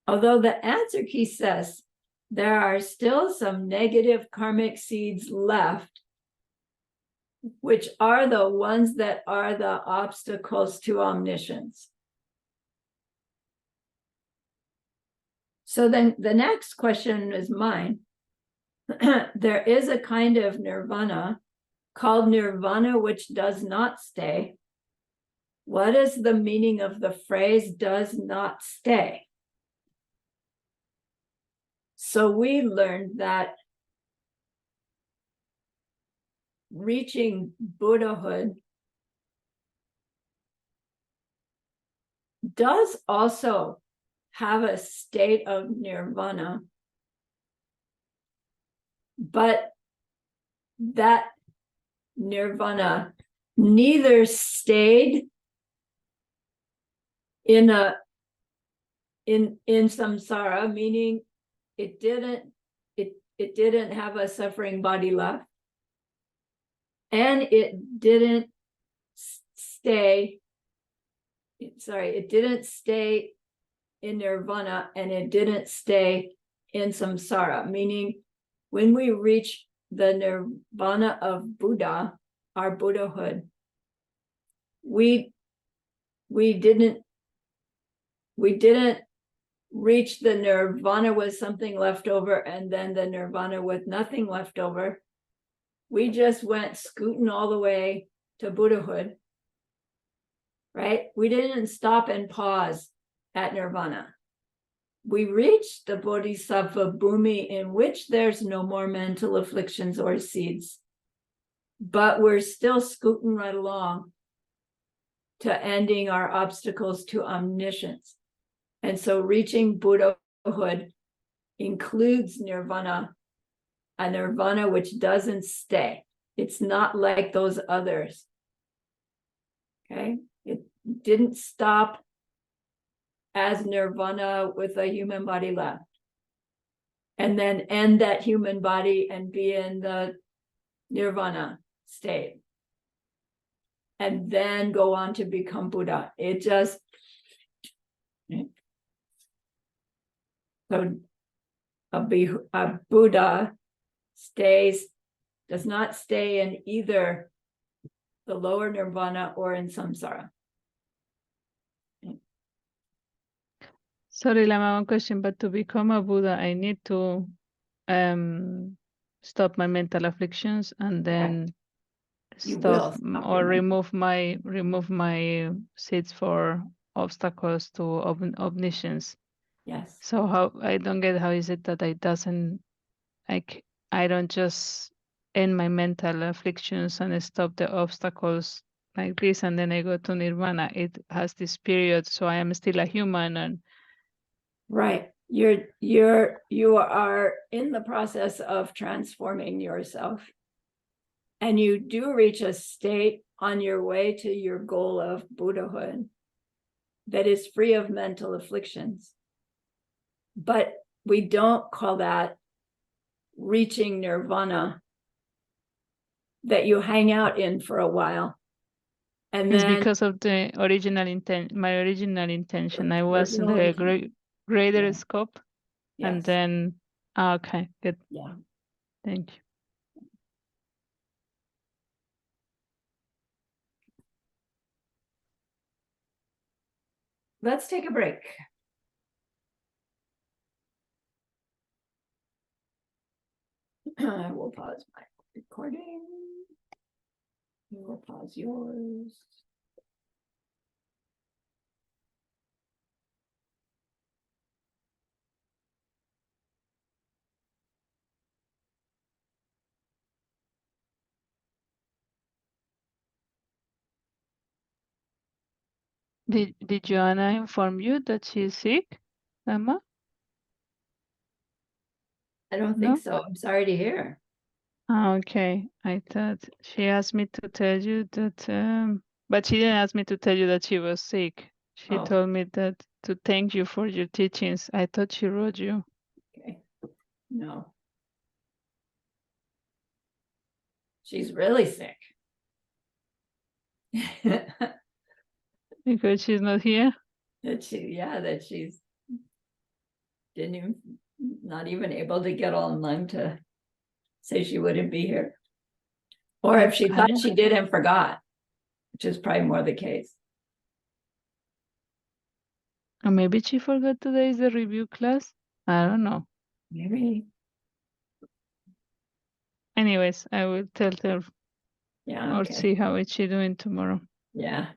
Although the answer key says there are still some negative karmic seeds left, which are the ones that are the obstacles to omniscience. So then the next question is mine. There is a kind of nirvana called nirvana which does not stay. What is the meaning of the phrase does not stay? So we learned that reaching Buddhahood does also have a state of nirvana, but that nirvana neither stayed in samsara, meaning it didn't have a suffering body left, and it didn't stay in nirvana, and it didn't stay in samsara, meaning when we reach the nirvana of Buddha, our Buddhahood, we didn't reach the nirvana with something left over and then the nirvana with nothing left over. We just went scooting all the way to Buddhahood, right? We didn't stop and pause at nirvana. We reached the bodhisattva bhumi in which there's no more mental afflictions or seeds, but we're still scooting right along to ending our obstacles to omniscience. And so reaching Buddhahood includes nirvana, a nirvana which doesn't stay. It's not like those others. Okay, it didn't stop as nirvana with a human body left, and then end that human body and be in the nirvana state, and then go on to become Buddha. It just, so a Buddha does not stay in either the lower nirvana or in samsara.
Sorry, Lama, one question, but to become a Buddha, I need to stop my mental afflictions and then
You will
stop
stop
or
your
remove my seeds for obstacles to omniscience.
Yes.
So how, I don't get, how is it that I don't just end my mental afflictions and stop the obstacles like this and then I go to nirvana? It has this period, so I am still a human and
Right. You are in the process of transforming yourself. And you do reach a state on your way to your goal of Buddhahood that is free of mental afflictions. But we don't call that reaching nirvana that you hang out in for a while. And
it's
then
because of the original intent. My original intention, I was in
Original
the
intent.
greater
Yeah.
scope, and
yes.
then okay, good,
Yeah.
thank you.
Let's take a break. I will pause my recording. You will pause yours.
Did Joanna inform you that she's sick, Emma?
I don't
No?
think so. I'm sorry to hear.
Okay, I thought she asked me to tell you that, but she didn't ask me to tell you that she was sick. She
Oh.
told me that to thank you for your teachings. I thought she wrote you.
Okay. No. She's really sick.
Because she's not here?
that she's not even able to get online to say she wouldn't be here. Or if she thought she did and forgot, which is probably more the case.
Or maybe she forgot today is the review class. I don't know.
Maybe.
Anyways, I will tell her
Yeah.
or
Okay.
see how is she doing tomorrow.
Yeah.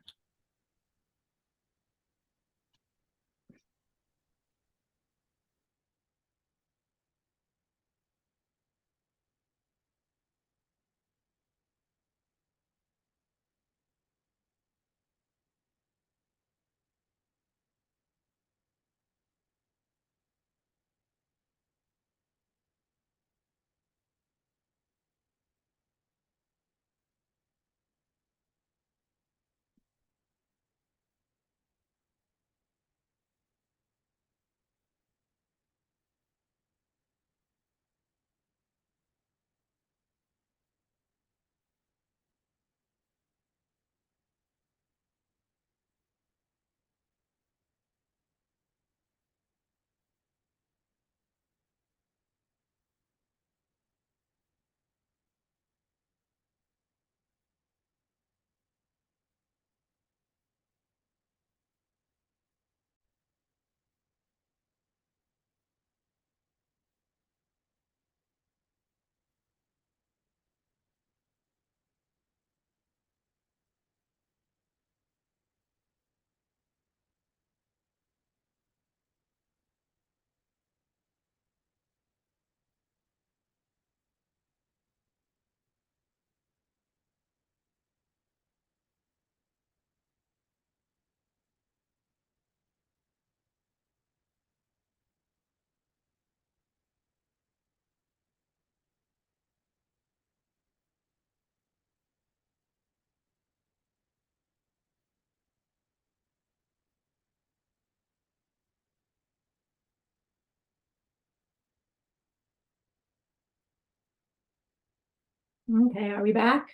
Okay, are we back?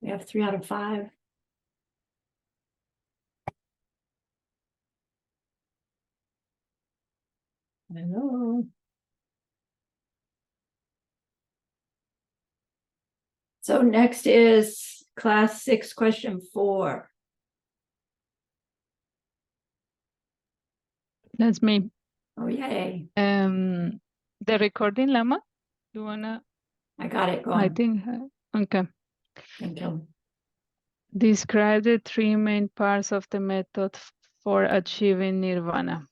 We have 3 out of 5. Hello. So next is class 6, question 4.
That's me.
Oh, yay.
The recording, Lama? You wanna?
I got it. Go
I
on.
think. Okay.
Thank you.
Describe the 3 main parts of the method for achieving Nirvana.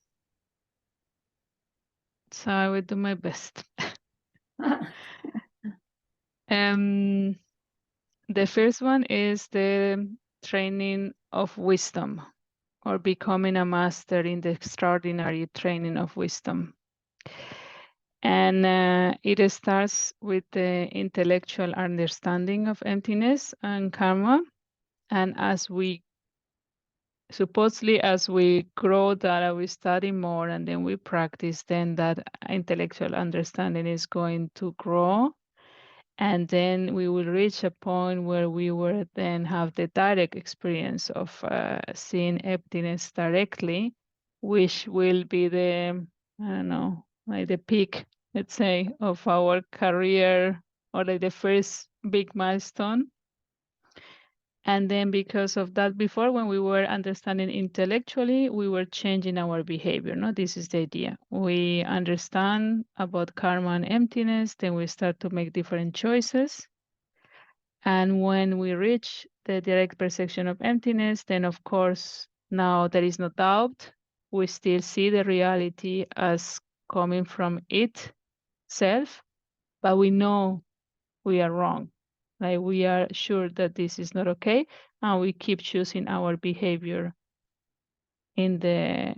So I will do my best. The first one is the training of wisdom, or becoming a master in the extraordinary training of wisdom. And it starts with the intellectual understanding of emptiness and karma. And supposedly as we grow that, we study more and then we practice, then that intellectual understanding is going to grow. And then we will reach a point where we will then have the direct experience of seeing emptiness directly, which will be the, I don't know, like the peak, let's say, of our career, or like the first big milestone. And then because of that, before, when we were understanding intellectually, we were changing our behavior. No, this is the idea. We understand about karma and emptiness, then we start to make different choices. And when we reach the direct perception of emptiness, then of course, now there is no doubt. We still see the reality as coming from itself, but we know we are wrong. Like, we are sure that this is not okay, and we keep choosing our behavior in the,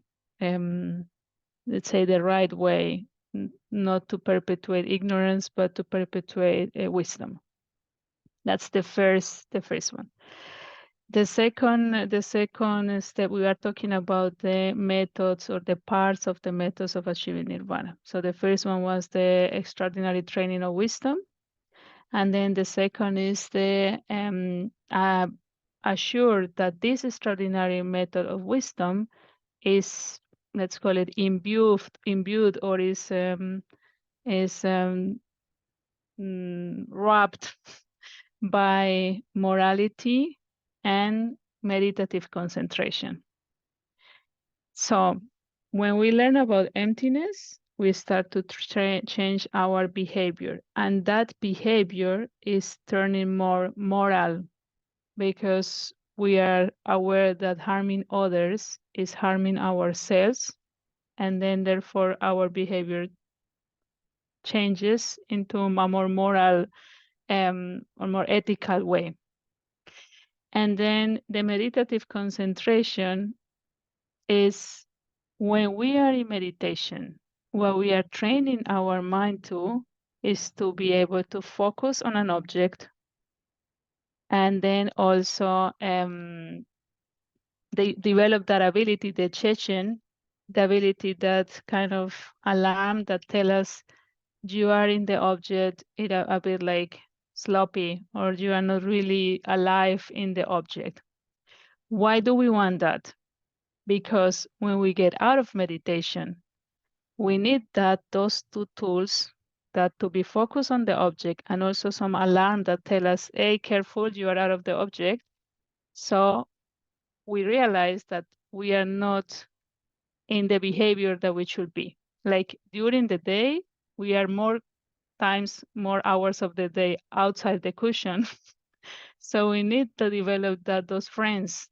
let's say, the right way, not to perpetuate ignorance, but to perpetuate wisdom. That's the first one. The second step, we are talking about the methods, or the parts of the methods of achieving nirvana. So the first one was the extraordinary training of wisdom. And then the second is the assure that this extraordinary method of wisdom is, let's call it, imbued, or is wrapped by morality and meditative concentration. So when we learn about emptiness, we start to change our behavior. And that behavior is turning more moral because we are aware that harming others is harming ourselves. And then therefore our behavior changes into a more moral or more ethical way. And then the meditative concentration is when we are in meditation, what we are training our mind to is to be able to focus on an object. And then also they develop that ability, the Chechen, the ability, that kind of alarm that tell us you are in the object, it a bit like sloppy, or you are not really alive in the object. Why do we want that? Because when we get out of meditation, we need those two tools, that to be focused on the object and also some alarm that tell us, hey, careful, you are out of the object. So we realize that we are not in the behavior that we should be. Like during the day, we are more hours of the day outside the cushion. So we need to develop those friends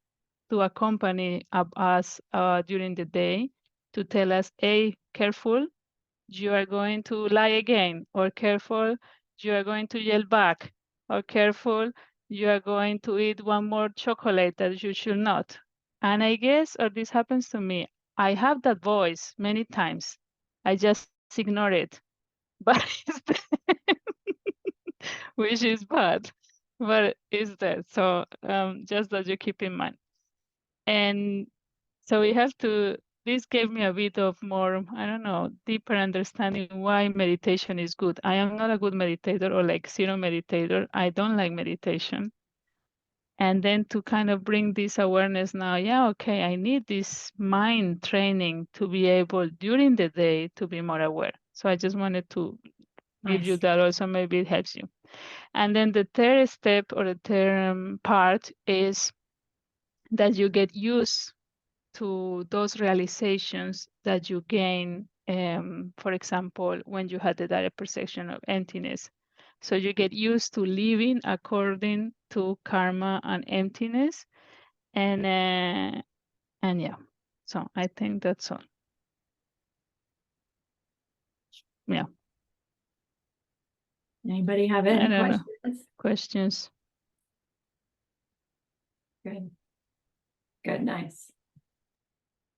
to accompany us during the day to tell us, hey, careful, you are going to lie again, or careful, you are going to yell back, or careful, you are going to eat one more chocolate that you should not. And I guess, or this happens to me, I have that voice many times. I just ignore it. But it's there, which is bad, but it's there. So just that you keep in mind. And so we have to, this gave me a bit of more, I don't know, deeper understanding why meditation is good. I am not a good meditator or like zero meditator. I don't like meditation. And then to kind of bring this awareness now, yeah, okay, I need this mind training to be able during the day to be more aware. So I just wanted to give you
Nice.
that also, maybe it helps you. And then the third step or the third part is that you get used to those realizations that you gain, for example, when you had the direct perception of emptiness. So you get used to living according to karma and emptiness. And yeah, so I think that's all. Yeah.
Anybody have
I
any
don't know.
questions?
Questions?
Good. Good, nice.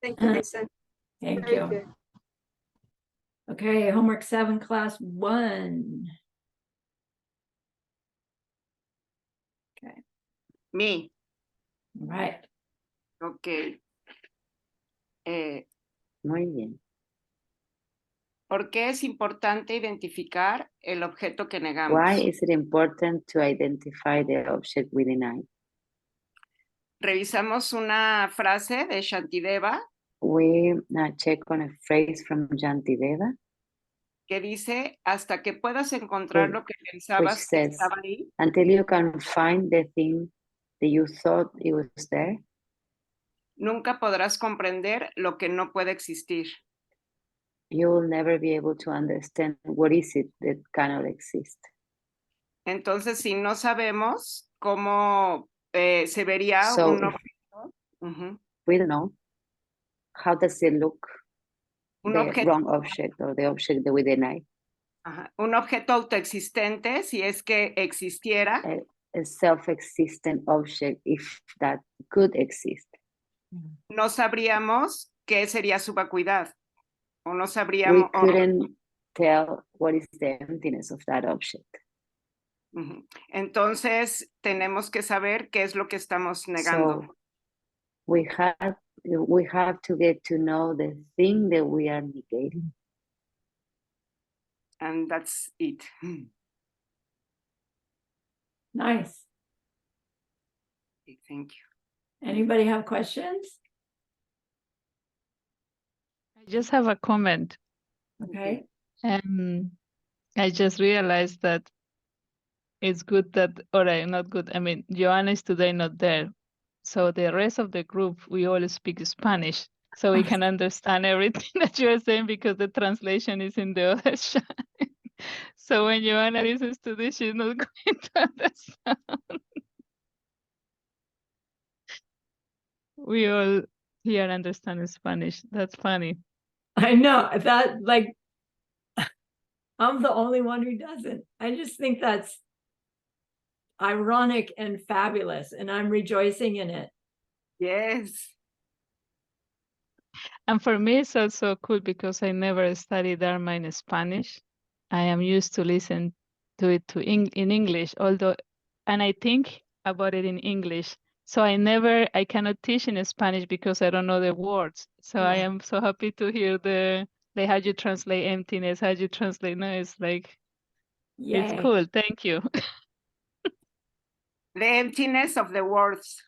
Thank you, Lisa.
Thank
Very
you.
good.
Okay, homework 7, class 1.
Me.
All right.
Ok.
Muy bien.
¿Por qué es importante identificar el objeto que negamos?
Why is it important to identify the object we deny?
Revisamos una frase de Shantideva
We check on a phrase from Jantideva,
que dice, hasta que puedas encontrar
which
lo que pensabas que
says,
estaba ahí,
until you can find the thing that you thought it was there,
nunca podrás comprender lo que no puede existir.
you will never be able to understand what is it that cannot exist.
Entonces, si no sabemos cómo se vería
So
un
if
objeto,
we don't know, how does it look,
un
the
objeto,
wrong object or the object that we deny?
un objeto autoexistente, si es que existiera,
A self-existent object, if that could exist.
no sabríamos qué sería su vacuidad. O no
We
sabríamos.
couldn't tell what is the emptiness of that object.
Entonces, tenemos que saber qué es lo que estamos negando.
So we have to get to know the thing that we are negating.
And that's it.
Nice.
Thank you.
Anybody have questions?
I just have a comment.
Okay.
I just realized that it's good that, or not good, I mean, Joanna is today not there. So the rest of the group, we all speak Spanish. so we can understand everything that you're saying because the translation is in the other side. So when Joanna listens to this, she's not going to understand. We all here understand Spanish. That's funny.
I know that, like, I'm the only one who doesn't. I just think that's ironic and fabulous, and I'm rejoicing in it.
Yes.
And for me, it's also cool because I never studied Dharma in Spanish. I am used to listen to it in English, although, and I think about it in English. So I cannot teach in Spanish because I don't know the words. So I
Yeah.
am so happy to hear like how you translate emptiness, how you translate, no, it's like, it's
Yay.
cool. Thank you.
The emptiness of the words.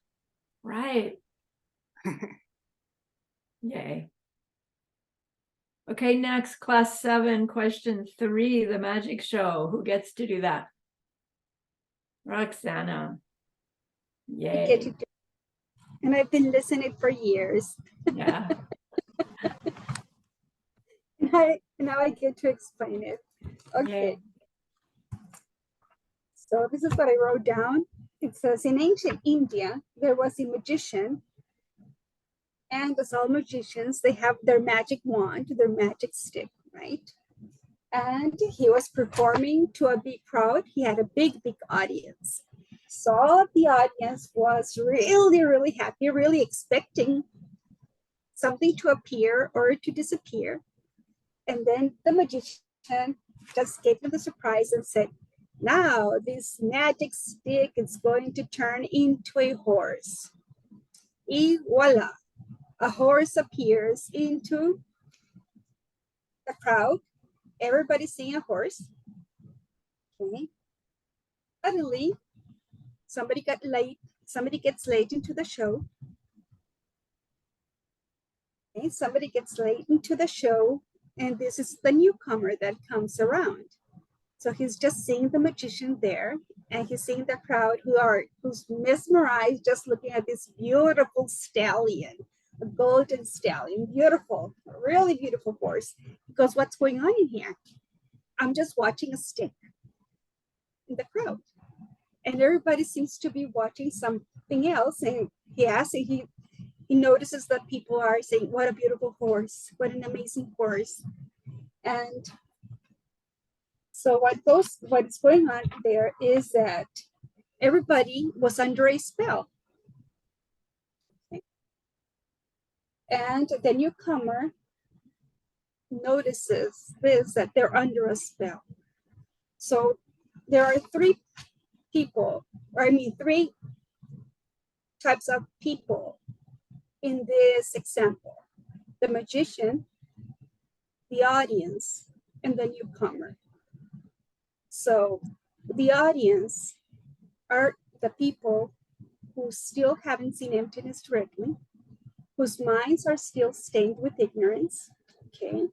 Right. Yay. Okay, next, class 7, question 3, the magic show. Who gets to do that? Roxana.
I get
Yay.
to do, and I've been listening for years.
Yeah.
And now I get to explain it. Okay.
Yay.
So this is what I wrote down. It says, in ancient India, there was a magician, and as all magicians, they have their magic wand, their magic stick, right? And he was performing to a big crowd. He had a big audience. So all of the audience was really, really happy, really expecting something to appear or to disappear. And then the magician just gave them the surprise and said, now this magic stick is going to turn into a horse. Y voila, a horse appears into the crowd. Everybody's seeing a horse. Okay. Suddenly, somebody gets late into the show. Okay, somebody gets late into the show, and this is the newcomer that comes around. So he's just seeing the magician there, and he's seeing the crowd who's mesmerized just looking at this beautiful stallion, a golden stallion, beautiful, really beautiful horse. Because what's going on in here? I'm just watching a stick in the crowd, and everybody seems to be watching something else. And he notices that people are saying, "What a beautiful horse! What an amazing horse!" And so what's going on there is that everybody was under a spell. Okay. And the newcomer notices that they're under a spell. So there are three types of people in this example: the magician, the audience, and the newcomer. So the audience are the people who still haven't seen emptiness directly, whose minds are still stained with ignorance, okay,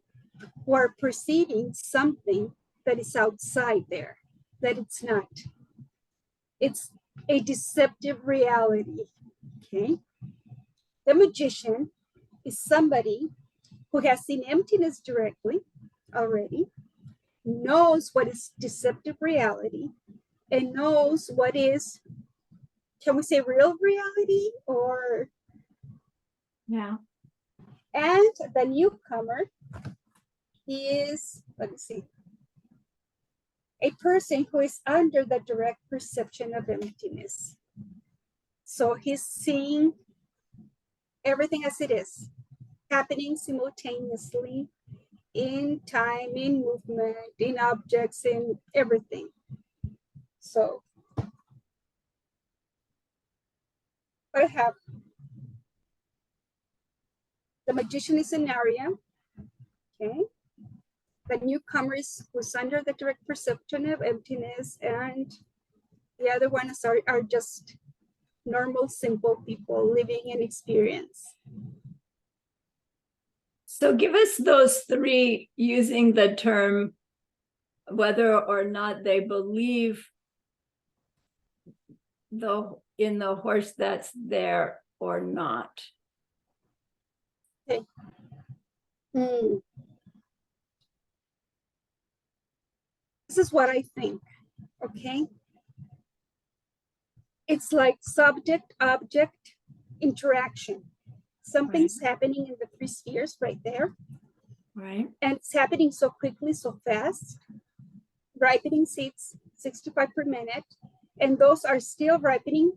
who are perceiving something that is outside there, that it's not. It's a deceptive reality, okay? The magician is somebody who has seen emptiness directly already, knows what is deceptive reality, and knows what is, can we say, real reality? Or
Yeah.
and the newcomer is, let me see, a person who is under the direct perception of emptiness. So he's seeing everything as it is, happening simultaneously in time, in movement, in objects, in everything. So what I have, the magician is an area, okay? The newcomer who's under the direct perception of emptiness, and the other ones are just normal, simple people living an experience.
So give us those three using the term whether or not they believe in the horse that's there or not.
Hmm. This is what I think, okay? It's like subject-object interaction. Something's happening in the three spheres right there.
Right.
And it's happening so quickly, so fast. Ripening seeds, 65 per minute. And those are still ripening,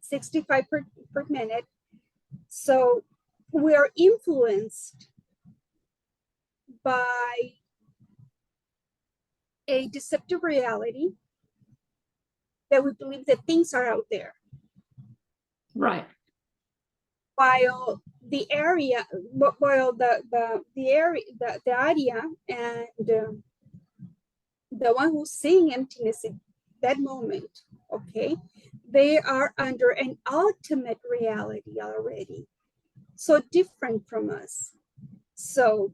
65 per minute. So we are influenced by a deceptive reality that we believe that things are out there.
Right.
While the area, while the area, the area and the one who's seeing emptiness in that moment, okay, they are under an ultimate reality already, so different from us. So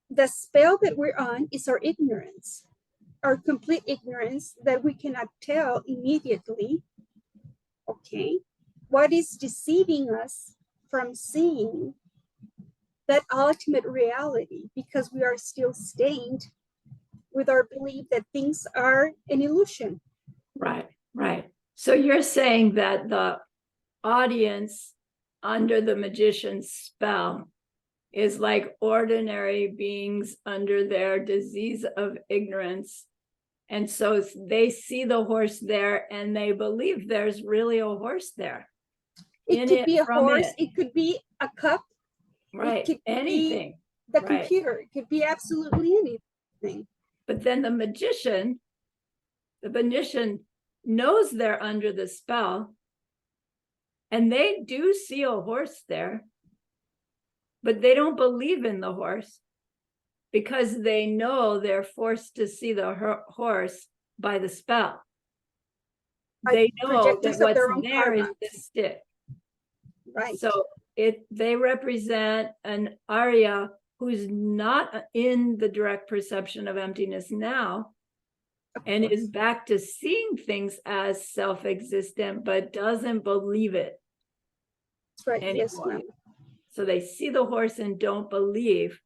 the spell that we're on is our ignorance, our complete ignorance that we cannot tell immediately, okay, what is deceiving us from seeing that ultimate reality, because we are still stained with our belief that things are an illusion.
Right. Right. So you're saying that the audience under the magician's spell is like ordinary beings under their disease of ignorance. And so they see the horse there and they believe there's really a horse there.
It could be a horse, it could be a cup,
right?
It could
Anything.
be the
right.
computer, it could be absolutely anything.
But then the magician knows they're under the spell and they do see a horse there, but they don't believe in the horse because they know they're forced to see the horse by the spell. They know that what's there is the stick.
Right.
So they represent an Arya who's not in the direct perception of emptiness now, and is back to seeing things as self-existent, but doesn't believe it.
That's right.
Anymore.
Yes, ma'am.
So they see the horse and don't believe.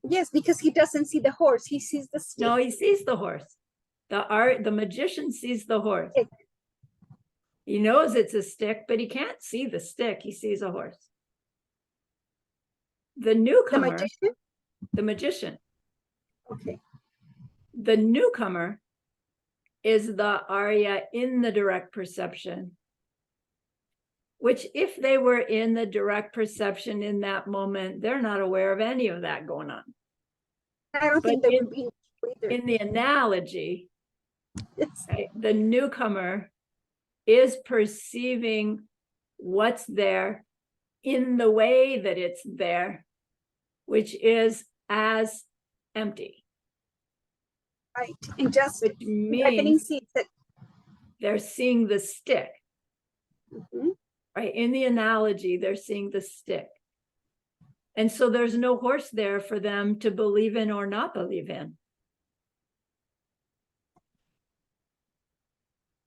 Yes, because he doesn't see the horse, he sees the stick.
No, he sees the horse. The magician sees the horse. He knows it's a stick, but he can't see the stick. He sees a horse. The newcomer, the magician.
Okay.
The newcomer is the Arya in the direct perception, which if they were in the direct perception in that moment, they're not aware of any of that going on.
I don't think they would be either.
In the analogy, right, the newcomer is perceiving what's there in the way that it's there, which is as empty.
Right, and just
which means
that
they're seeing the stick. Right, in the analogy, they're seeing the stick. And so there's no horse there for them to believe in or not believe in.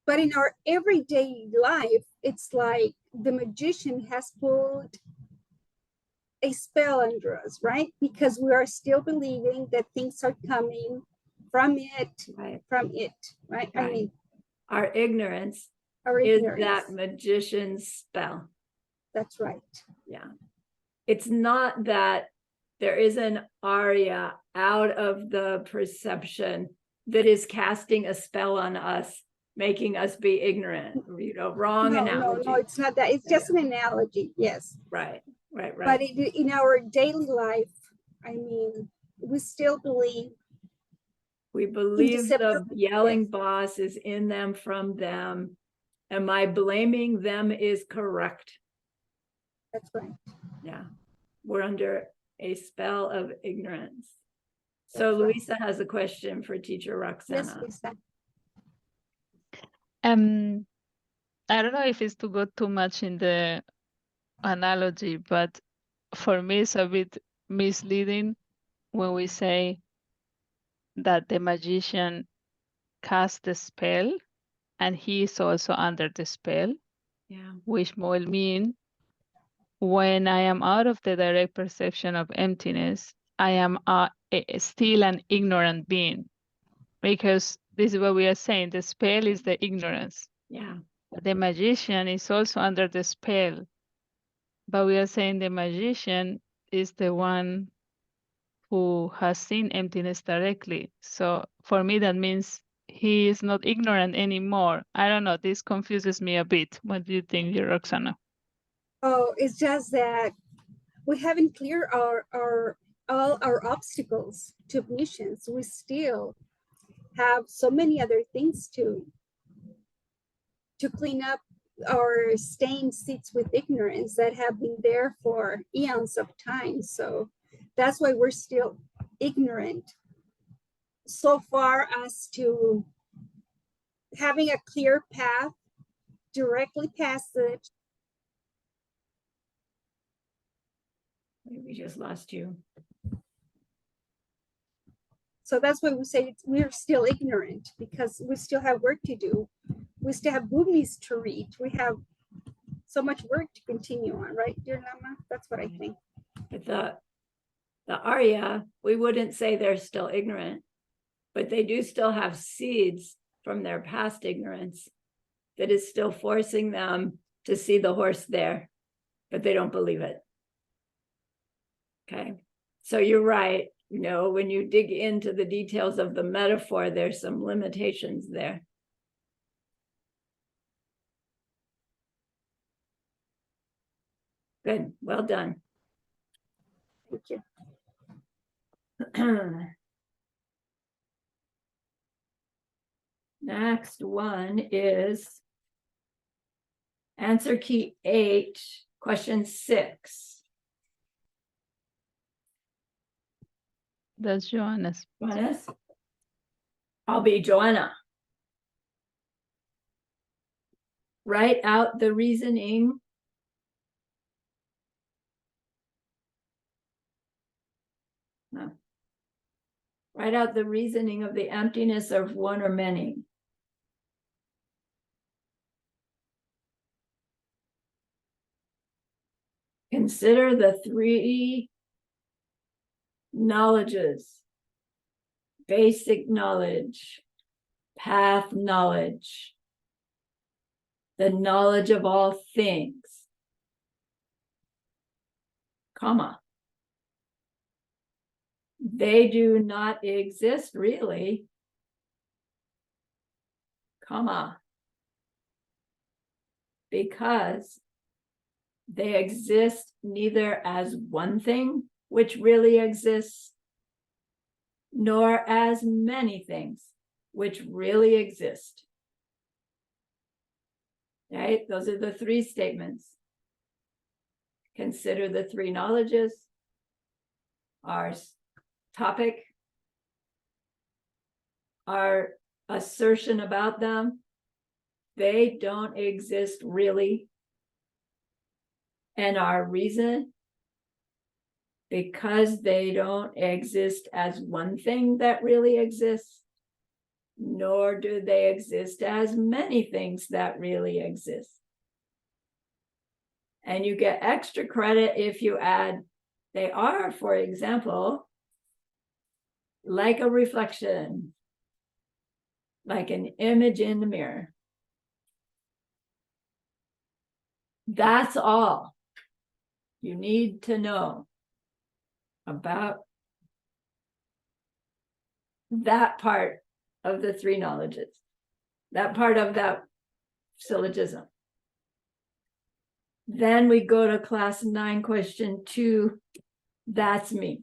But in our everyday life, it's like the magician has pulled a spell under us, right? Because we are still believing that things are coming from it, right? I mean,
our ignorance is that magician's spell.
That's right.
Yeah. It's not that there is an Arya out of the perception that is casting a spell on us, making us be ignorant, wrong analogy.
No, it's not that. It's just an analogy. Yes.
Right.
But in our daily life, I mean, we still believe.
We believe the yelling boss is in them from them, and my blaming them is correct.
That's right.
Yeah, we're under a spell of ignorance. So Luisa has a question for teacher Roxana.
Yes, Luisa.
I don't know if it's to go too much in the analogy, but for me it's a bit misleading when we say that the magician casts the spell and he is also under the spell, which will mean when I am out of the direct perception of emptiness, I am still an ignorant being, because this is what we are saying. The spell is the ignorance.
Yeah.
The magician is also under the spell, but we are saying the magician is the one who has seen emptiness directly. So for me, that means he is not ignorant anymore. I don't know. This confuses me a bit. What do you think, Roxana?
Oh, it's just that we haven't cleared all our obstacles to omniscience. We still have so many other things to clean up our stained seats with ignorance that have been there for eons of time. So that's why we're still ignorant so far as to having a clear path directly past it.
We just lost you.
So that's why we say we're still ignorant, because we still have work to do. We still have movies to read. We have so much work to continue on, right, dear Lama? That's what I think.
But the Arya, we wouldn't say they're still ignorant, but they do still have seeds from their past ignorance that is still forcing them to see the horse there, but they don't believe it. Okay, so you're right. You know, when you dig into the details of the metaphor, there's some limitations there. Good, well done.
Thank you.
Next one is answer key 8, question 6.
That's Joanna's.
Joanna's? I'll be Joanna. Write out the reasoning. No. Write out the reasoning of the emptiness of one or many. Consider the 3 knowledges: basic knowledge, path knowledge, the knowledge of all things, comma. They do not exist really, comma, because they exist neither as one thing which really exists, nor as many things which really exist. Right? Those are the 3 statements. Consider the 3 knowledges, our topic, our assertion about them. They don't exist really. And our reason, because they don't exist as one thing that really exists, nor do they exist as many things that really exist. And you get extra credit if you add, they are, for example, like a reflection, like an image in the mirror. That's all you need to know about that part of the 3 knowledges, that part of that syllogism. Then we go to class 9, question 2. That's me.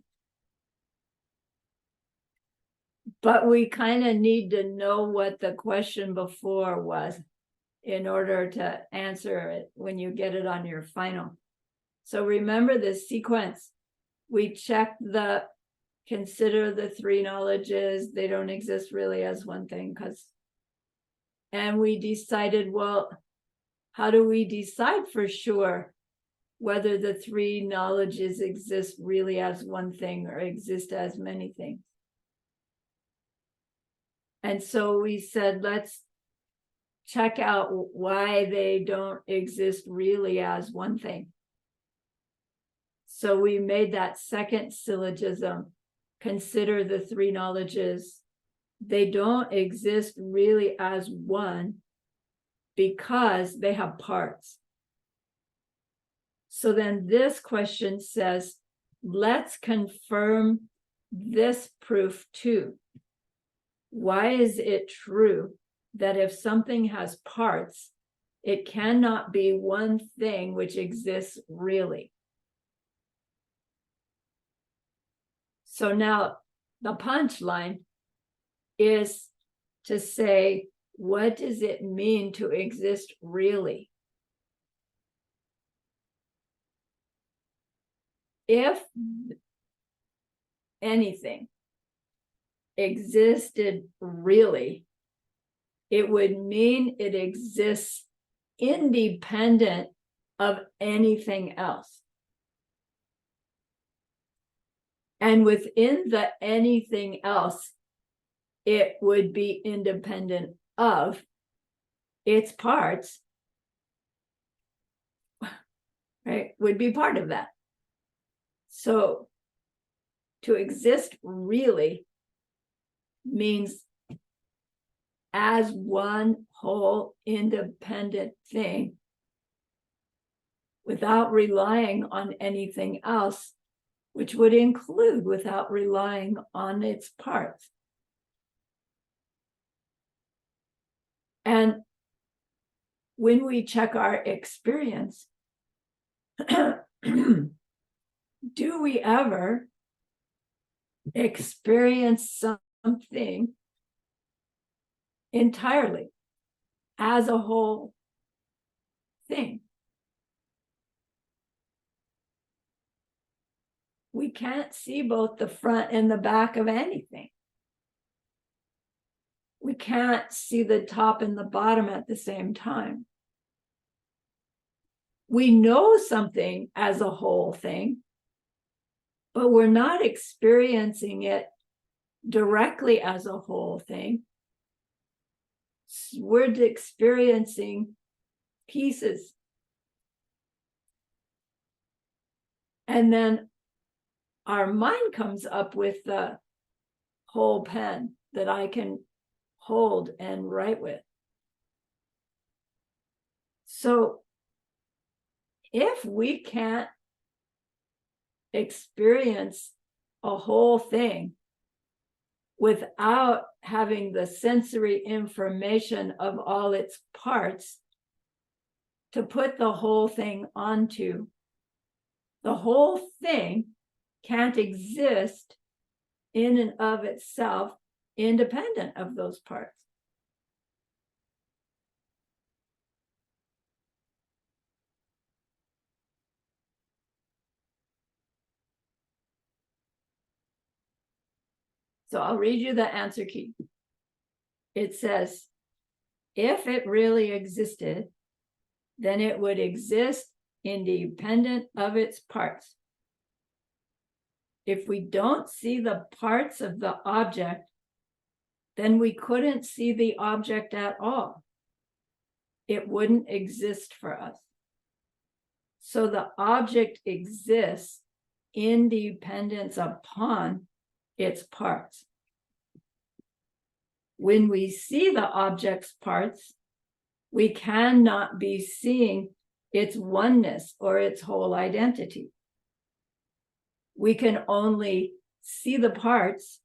But we kind of need to know what the question before was in order to answer it when you get it on your final. So remember this sequence. We check the consider the 3 knowledges. They don't exist really as one thing, and we decided, well, how do we decide for sure whether the 3 knowledges exist really as one thing or exist as many things? And so we said, let's check out why they don't exist really as one thing. So we made that second syllogism. Consider the three knowledges. They don't exist really as one because they have parts. So then this question says, let's confirm this proof too. Why is it true that if something has parts, it cannot be one thing which exists really? So now the punchline is to say, what does it mean to exist really? If anything existed really, it would mean it exists independent of anything else. And within the anything else, it would be independent of its parts, right? Would be part of that. So to exist really means as one whole independent thing without relying on anything else, which would include without relying on its parts. And when we check our experience, do we ever experience something entirely as a whole thing? We can't see both the front and the back of anything. We can't see the top and the bottom at the same time. We know something as a whole thing, but we're not experiencing it directly as a whole thing. We're experiencing pieces. And then our mind comes up with the whole pen that I can hold and write with. So if we can't experience a whole thing without having the sensory information of all its parts to put the whole thing onto, the whole thing can't exist in and of itself independent of those parts. So I'll read you the answer key. It says, if it really existed, then it would exist independent of its parts. If we don't see the parts of the object, then we couldn't see the object at all. It wouldn't exist for us. So the object exists independent upon its parts. When we see the object's parts, we cannot be seeing its oneness or its whole identity. We can only see the parts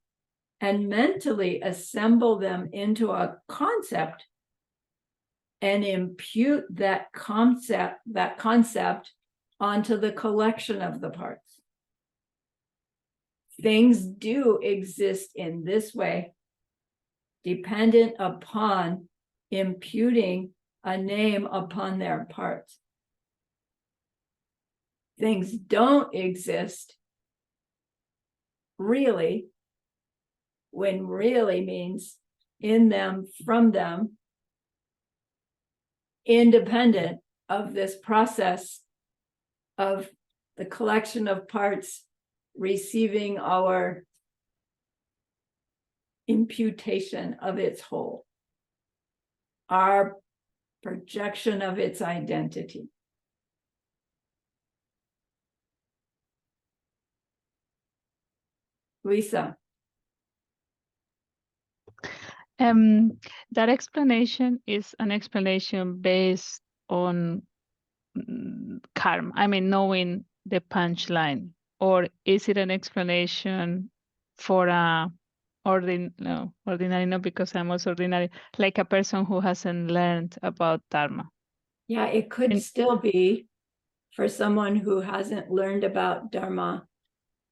and mentally assemble them into a concept and impute that concept onto the collection of the parts. Things do exist in this way, dependent upon imputing a name upon their parts. Things don't exist really, when really means in them, from them, independent of this process of the collection of parts receiving our imputation of its whole, our projection of its identity. Lisa.
That explanation is an explanation based on karma. I mean, knowing the punchline, or is it an explanation for a ordinary? No, because I'm also ordinary, like a person who hasn't learned about dharma.
Yeah, it could
And-
still be for someone who hasn't learned about dharma,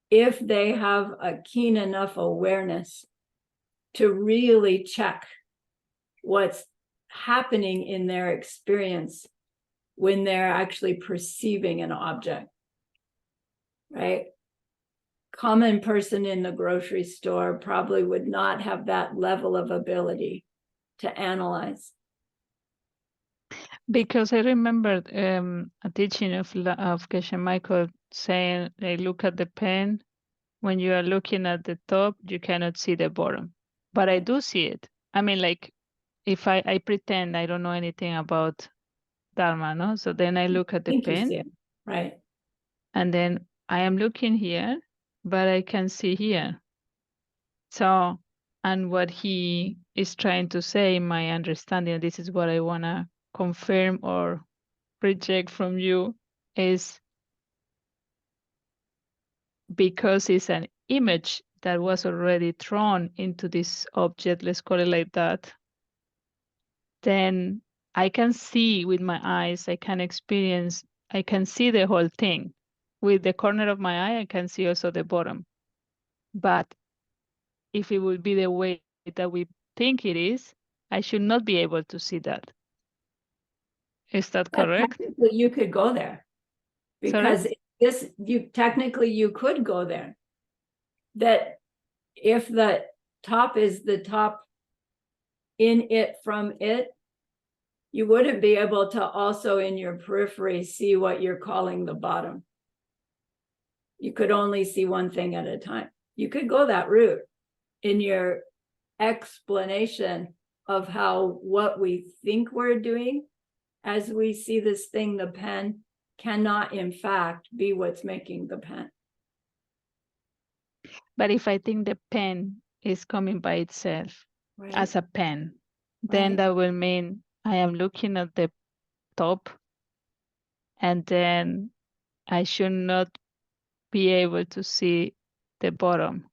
if they have a keen enough awareness to really check what's happening in their experience when they're actually perceiving an object, right? Common person in the grocery store probably would not have that level of ability to analyze.
Because I remember a teaching of Geshe Michael saying, they look at the pen. When you are looking at the top, you cannot see the bottom. But I do see it. I mean, like, if I pretend I don't know anything about Dharma, no? So then I look at the
think you
pen,
see it, right?
and then I am looking here, but I can see here. So, and what he is trying to say, my understanding, this is what I want to confirm or reject from you, is because it's an image that was already thrown into this object, let's call it like that, then I can see with my eyes, I can experience, I can see the whole thing. With the corner of my eye, I can see also the bottom. But if it would be the way that we think it is, I should not be able to see that. Is that
Yeah,
correct?
technically, you could go there because technically you could go there. That if the top is the top in it from it, you wouldn't be able to also in your periphery see what you're calling the bottom. You could only see one thing at a time. You could go that route in your explanation of how what we think we're doing as we see this thing, the pen, cannot in fact be what's making the pen.
But if I think the pen is coming by itself
Right?
as a pen, then
Right.
that will mean I am looking at the top, and then I should not be able to see the bottom.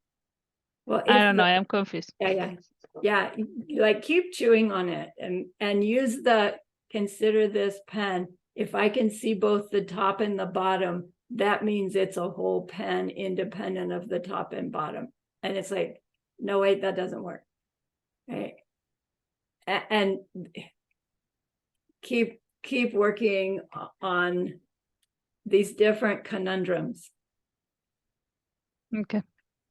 Well,
I don't know, I am confused.
yeah, like keep chewing on it and use the consider this pen. If I can see both the top and the bottom, that means it's a whole pen independent of the top and bottom. And it's like, no, wait, that doesn't work. Right. And keep working on these different conundrums
Okay.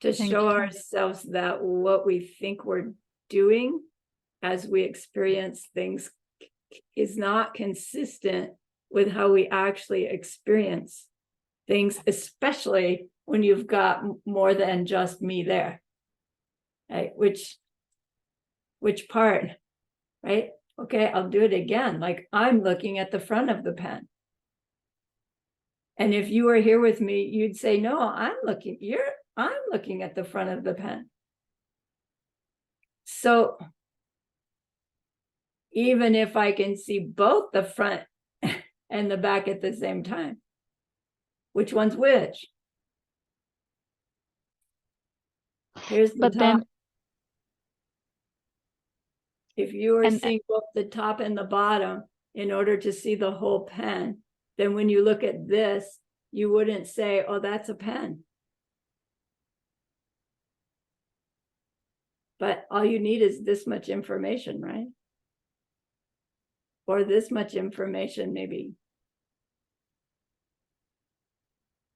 to
Thank
show
you.
ourselves that what we think we're doing as we experience things is not consistent with how we actually experience things, especially when you've got more than just me there. Right? Which part, right? Okay, I'll do it again. Like I'm looking at the front of the pen. And if you were here with me, you'd say, no, I'm looking at the front of the pen. So even if I can see both the front and the back at the same time, which one's which? Here's the
But
top.
then,
If you were
and
seeing both the top and the bottom in order to see the whole pen, then when you look at this, you wouldn't say, oh, that's a pen. But all you need is this much information, right? Or this much information, maybe.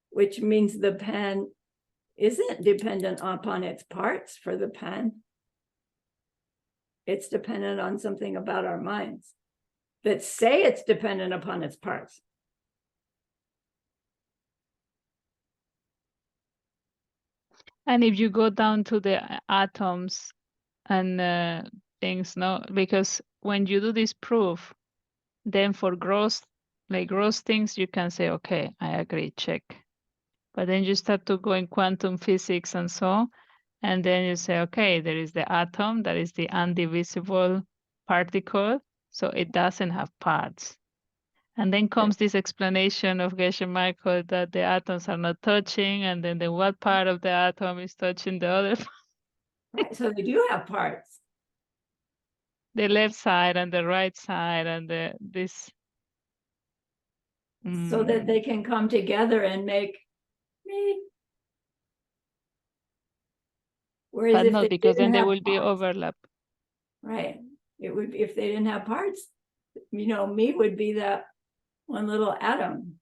Which means the pen isn't dependent upon its parts for the pen. It's dependent on something about our minds that say it's dependent upon its parts.
and if you go down to the atoms and things, no, because when you do this proof, then for gross things, you can say, okay, I agree, check. But then you start to go in quantum physics and so, And then you say, okay, there is the atom, that is the undivisible particle, so it doesn't have parts. And then comes this explanation of Geshe Michael that the atoms are not touching, and then what part of the atom is touching the other,
Right, so they do have parts.
the left side and the right side, and this.
So that they can come together and make me. Whereas
But
if
no,
they
because then
didn't
there
have
will be
parts,
overlap.
right? It would be if they didn't have parts, you know, me would be that one little atom.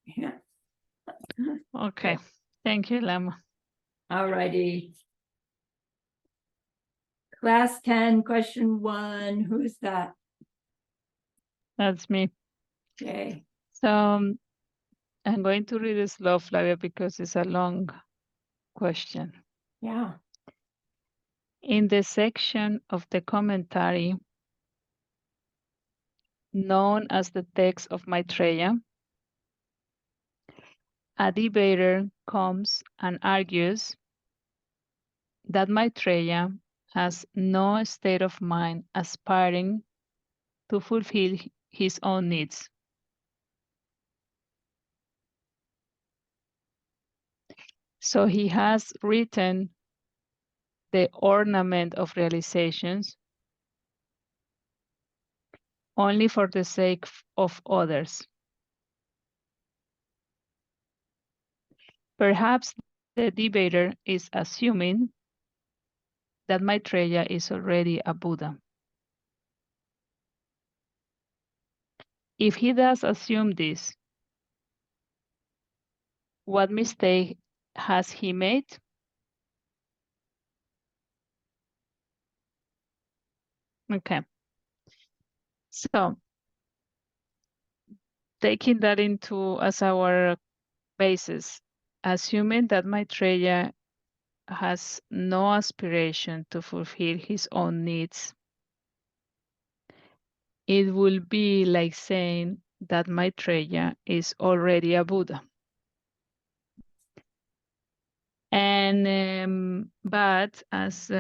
Yeah.
Okay, thank you, Lama.
All righty. Class 10, question 1. Who's that?
That's me.
Okay.
So I'm going to read it slow, Flavia, because it's a long question.
Yeah.
In the section of the commentary known as the text of Maitreya, a debater comes and argues that Maitreya has no state of mind aspiring to fulfill his own needs. So he has written the ornament of realizations only for the sake of others. Perhaps the debater is assuming that Maitreya is already a Buddha. If he does assume this, what mistake has he made? Okay. So, taking that into as our basis, assuming that Maitreya has no aspiration to fulfill his own needs, it will be like saying that Maitreya is already a Buddha. And but as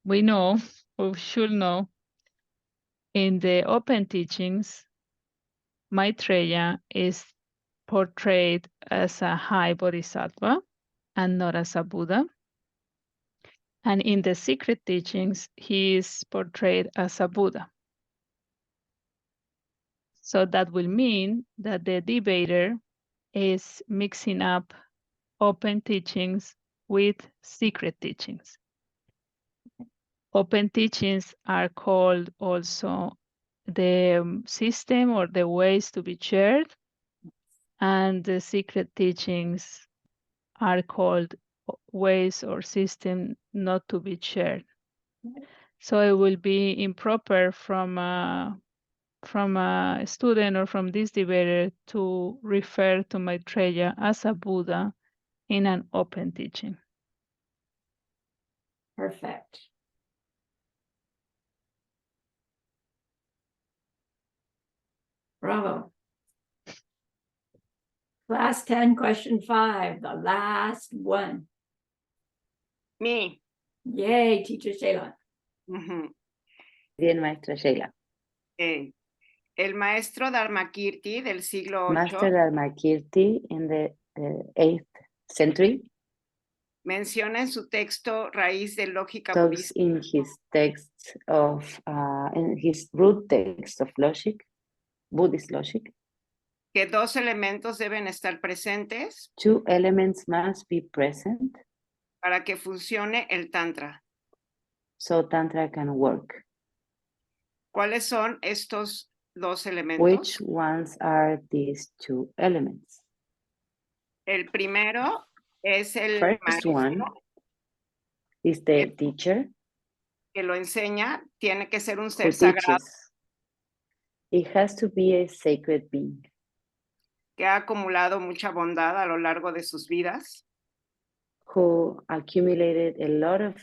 we know, or should know, in the open teachings, Maitreya is portrayed as a high bodhisattva and not as a Buddha. And in the secret teachings, he is portrayed as a Buddha. So that will mean that the debater is mixing up open teachings with secret teachings. Open teachings are called also the system or the ways to be shared, and the secret teachings are called ways or system not to be shared. So it will be improper from a student or from this debater to refer to Maitreya as a Buddha in an open teaching.
Perfect. Bravo. Class 10, question 5, the last one.
Me.
Yay, teacher Sheila.
Ujú.
Bien, maestra Sheila.
El maestro Dharmakirti del siglo
Master
VIII
Dharmakirti in the 8th century
menciona en su texto Raíz de Lógica
talks
Budista
in his text of, in his root text of logic, Buddhist logic,
que dos elementos deben estar presentes
2 elements must be present
para que funcione el Tantra.
so Tantra can work.
¿Cuáles son estos dos elementos?
Which ones are these 2 elements?
El primero es el
First
maestro
one is the teacher
que lo enseña, tiene que ser un
who
ser sagrado
teaches. It has to be a sacred being
que ha acumulado mucha bondad a lo largo de sus vidas
who accumulated a lot of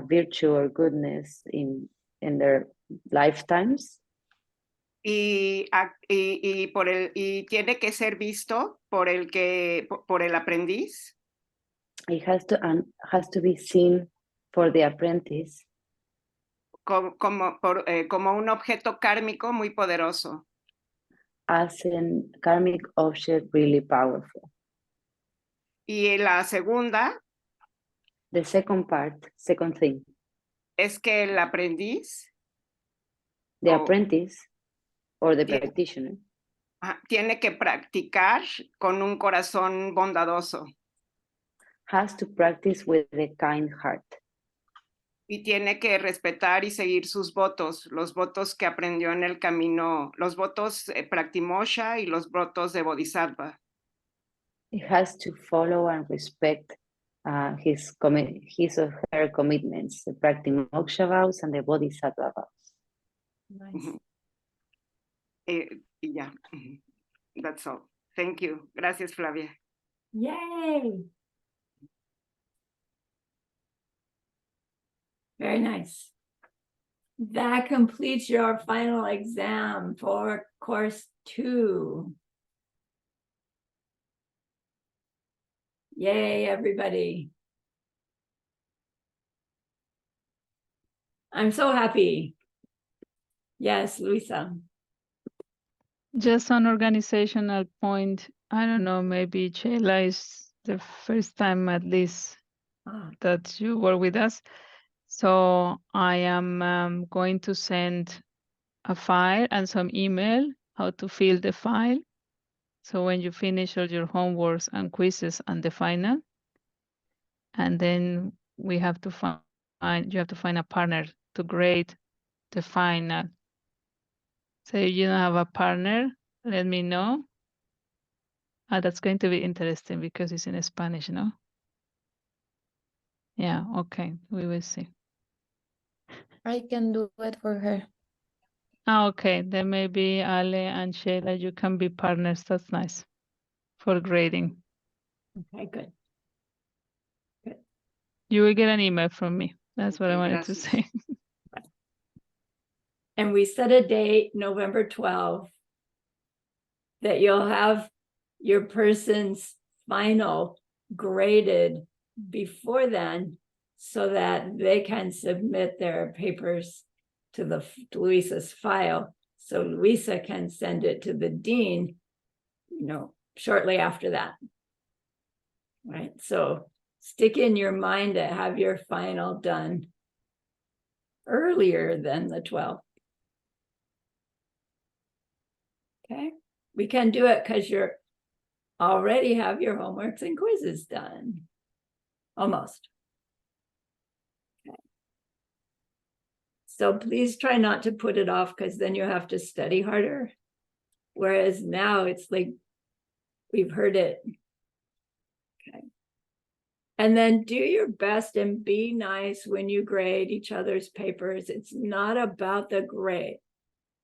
virtue or goodness in their lifetimes,
y tiene que ser visto por el aprendiz
It has to be seen for the apprentice
como un objeto kármico muy poderoso.
as a karmic object really powerful.
Y la segunda
The second thing,
es que el aprendiz
the
Oh.
apprentice or the
Yeah.
practitioner
tiene que practicar con un corazón bondadoso
has to practice with a kind heart
y tiene que respetar y seguir sus votos, los votos que aprendió en el camino, los votos Praktimosha y los votos de Bodhisattva.
It has to follow and respect his or her commitments, the Praktimoksha vows and the Bodhisattva vows.
Nice.
Ujú. Y ya. That's all. Thank you. Gracias, Flavia.
Yay! Very nice. That completes your final exam for course 2. Yay, everybody. I'm so happy. Yes, Luisa.
Just an organizational point. I don't know, maybe Sheila is the first time at least
Ah,
that you were with us. So I am going to send a file and some email how to fill the file. So when you finish all your homeworks and quizzes and the final, and then we have to you have to find a partner to grade the final. So if you don't have a partner, let me know. That's going to be interesting because it's in Spanish, no? Yeah, okay, we will see.
I can do it for her.
Okay, then maybe Ale and Sheila, you can be partners. That's nice for grading.
okay, good.
You will get an email from me. That's what I
Okay,
wanted to
gracias.
say.
And we set a date, November 12th, that you'll have your person's final graded before then so that they can submit their papers to Luisa's file. So Luisa can send it to the dean, shortly after that. Right. So stick in your mind to have your final done earlier than the 12th. Okay. We can do it because you're already have your homeworks and quizzes done. Almost. Okay. So please try not to put it off because then you have to study harder. Whereas now it's like we've heard it. Okay. And then do your best and be nice when you grade each other's papers. It's not about the grade.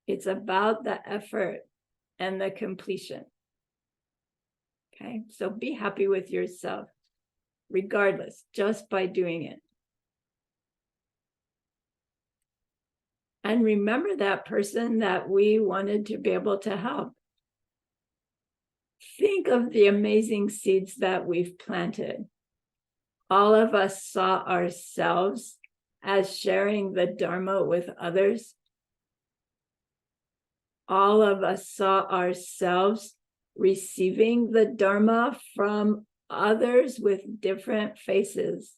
It's about the effort and the completion. Okay, so be happy with yourself, regardless, just by doing it. And remember that person that we wanted to be able to help. Think of the amazing seeds that we've planted. All of us saw ourselves as sharing the Dharma with others. All of us saw ourselves receiving the Dharma from others with different faces.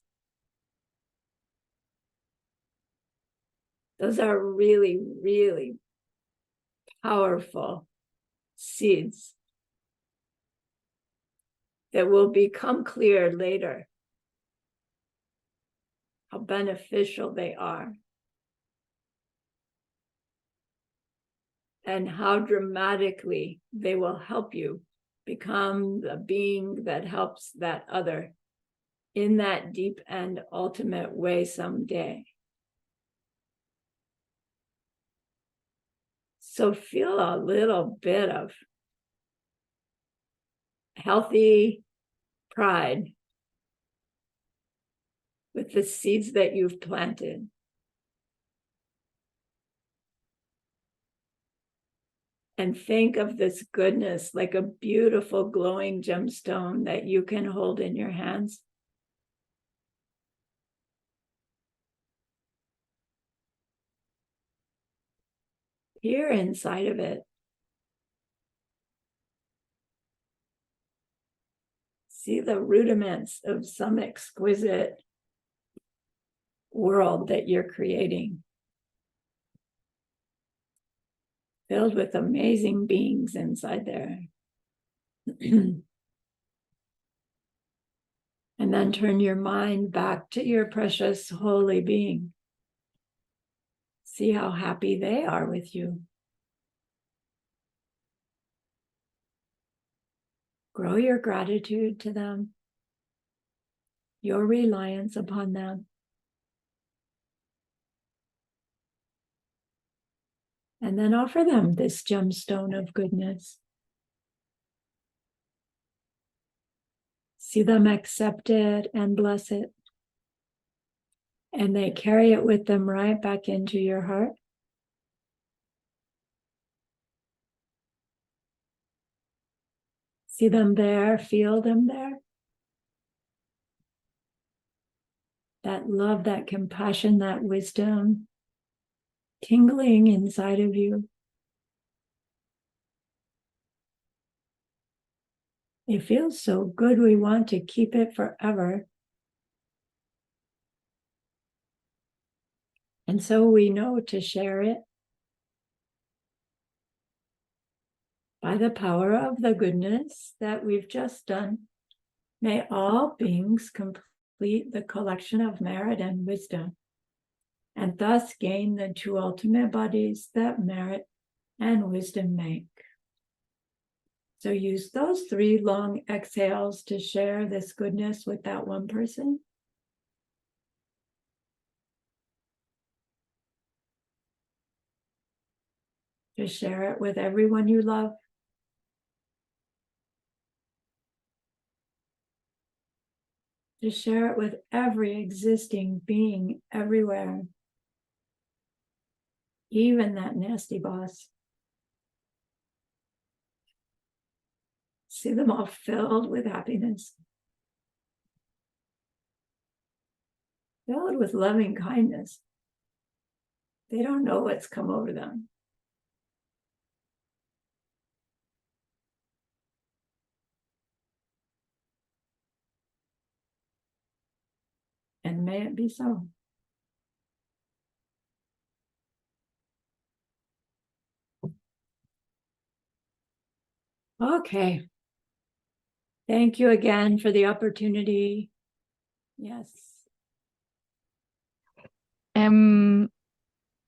Those are really, really powerful seeds that will become clear later how beneficial they are and how dramatically they will help you become the being that helps that other in that deep and ultimate way someday. So feel a little bit of healthy pride with the seeds that you've planted. And think of this goodness like a beautiful glowing gemstone that you can hold in your hands. Here inside of it, see the rudiments of some exquisite world that you're creating, filled with amazing beings inside there. And then turn your mind back to your precious holy being. See how happy they are with you. Grow your gratitude to them, your reliance upon them. And then offer them this gemstone of goodness. See them accept it and bless it. And they carry it with them right back into your heart. See them there, feel them there. That love, that compassion, that wisdom tingling inside of you. It feels so good, we want to keep it forever. And so we know to share it by the power of the goodness that we've just done. May all beings complete the collection of merit and wisdom, and thus gain the two ultimate bodies that merit and wisdom make. So use those 3 long exhales to share this goodness with that one person. To share it with everyone you love. To share it with every existing being everywhere. Even that nasty boss. See them all filled with happiness. Filled with loving kindness. They don't know what's come over them. And may it be so. Okay. Thank you again for the opportunity. Yes.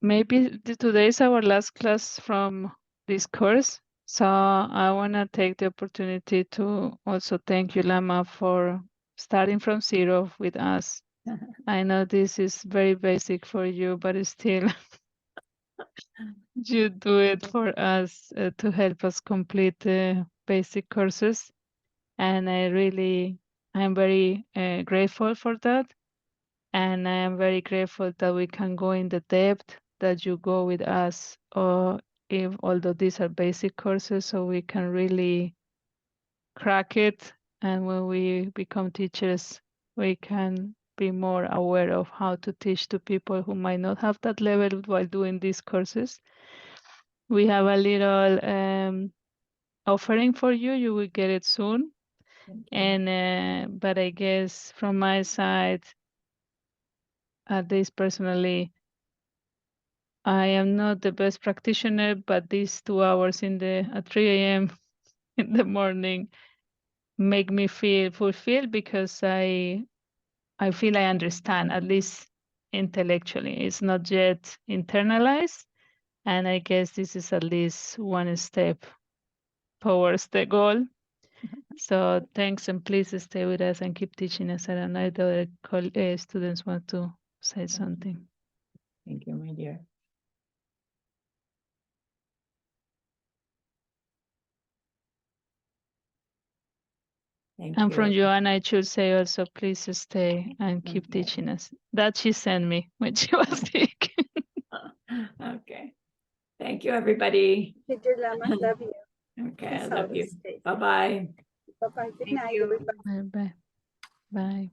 Maybe today is our last class from this course. So I want to take the opportunity to also thank you, Lama, for starting from 0 with us. I know this is very basic for you, but still you do it for us to help us complete the basic courses. And I'm very grateful for that. And I am very grateful that we can go in the depth that you go with us, or although these are basic courses, so we can really crack it. And when we become teachers, we can be more aware of how to teach to people who might not have that level while doing these courses. We have a little offering for you. You will get it soon. And but I guess from my side, at least personally, I am not the best practitioner, but these 2 hours at 3 a.m. in the morning make me feel fulfilled, because I feel I understand, at least intellectually. It's not yet internalized, and I guess this is at least one step towards the goal. So thanks, and please stay with us and keep teaching us. I don't know if the other students want to say something.
Thank you, my dear. Thank
And
you.
from Joanna, I should say also, please stay and keep
Okay.
teaching us. That she sent me when she was sick.
Okay. Thank you, everybody.
Okay, dear Lama, love you.
Okay, I
Peace
love
out,
you.
stay safe.
Bye-bye.
Bye-bye. Good
Thank
night,
you.
everybody.
Bye bye. Bye.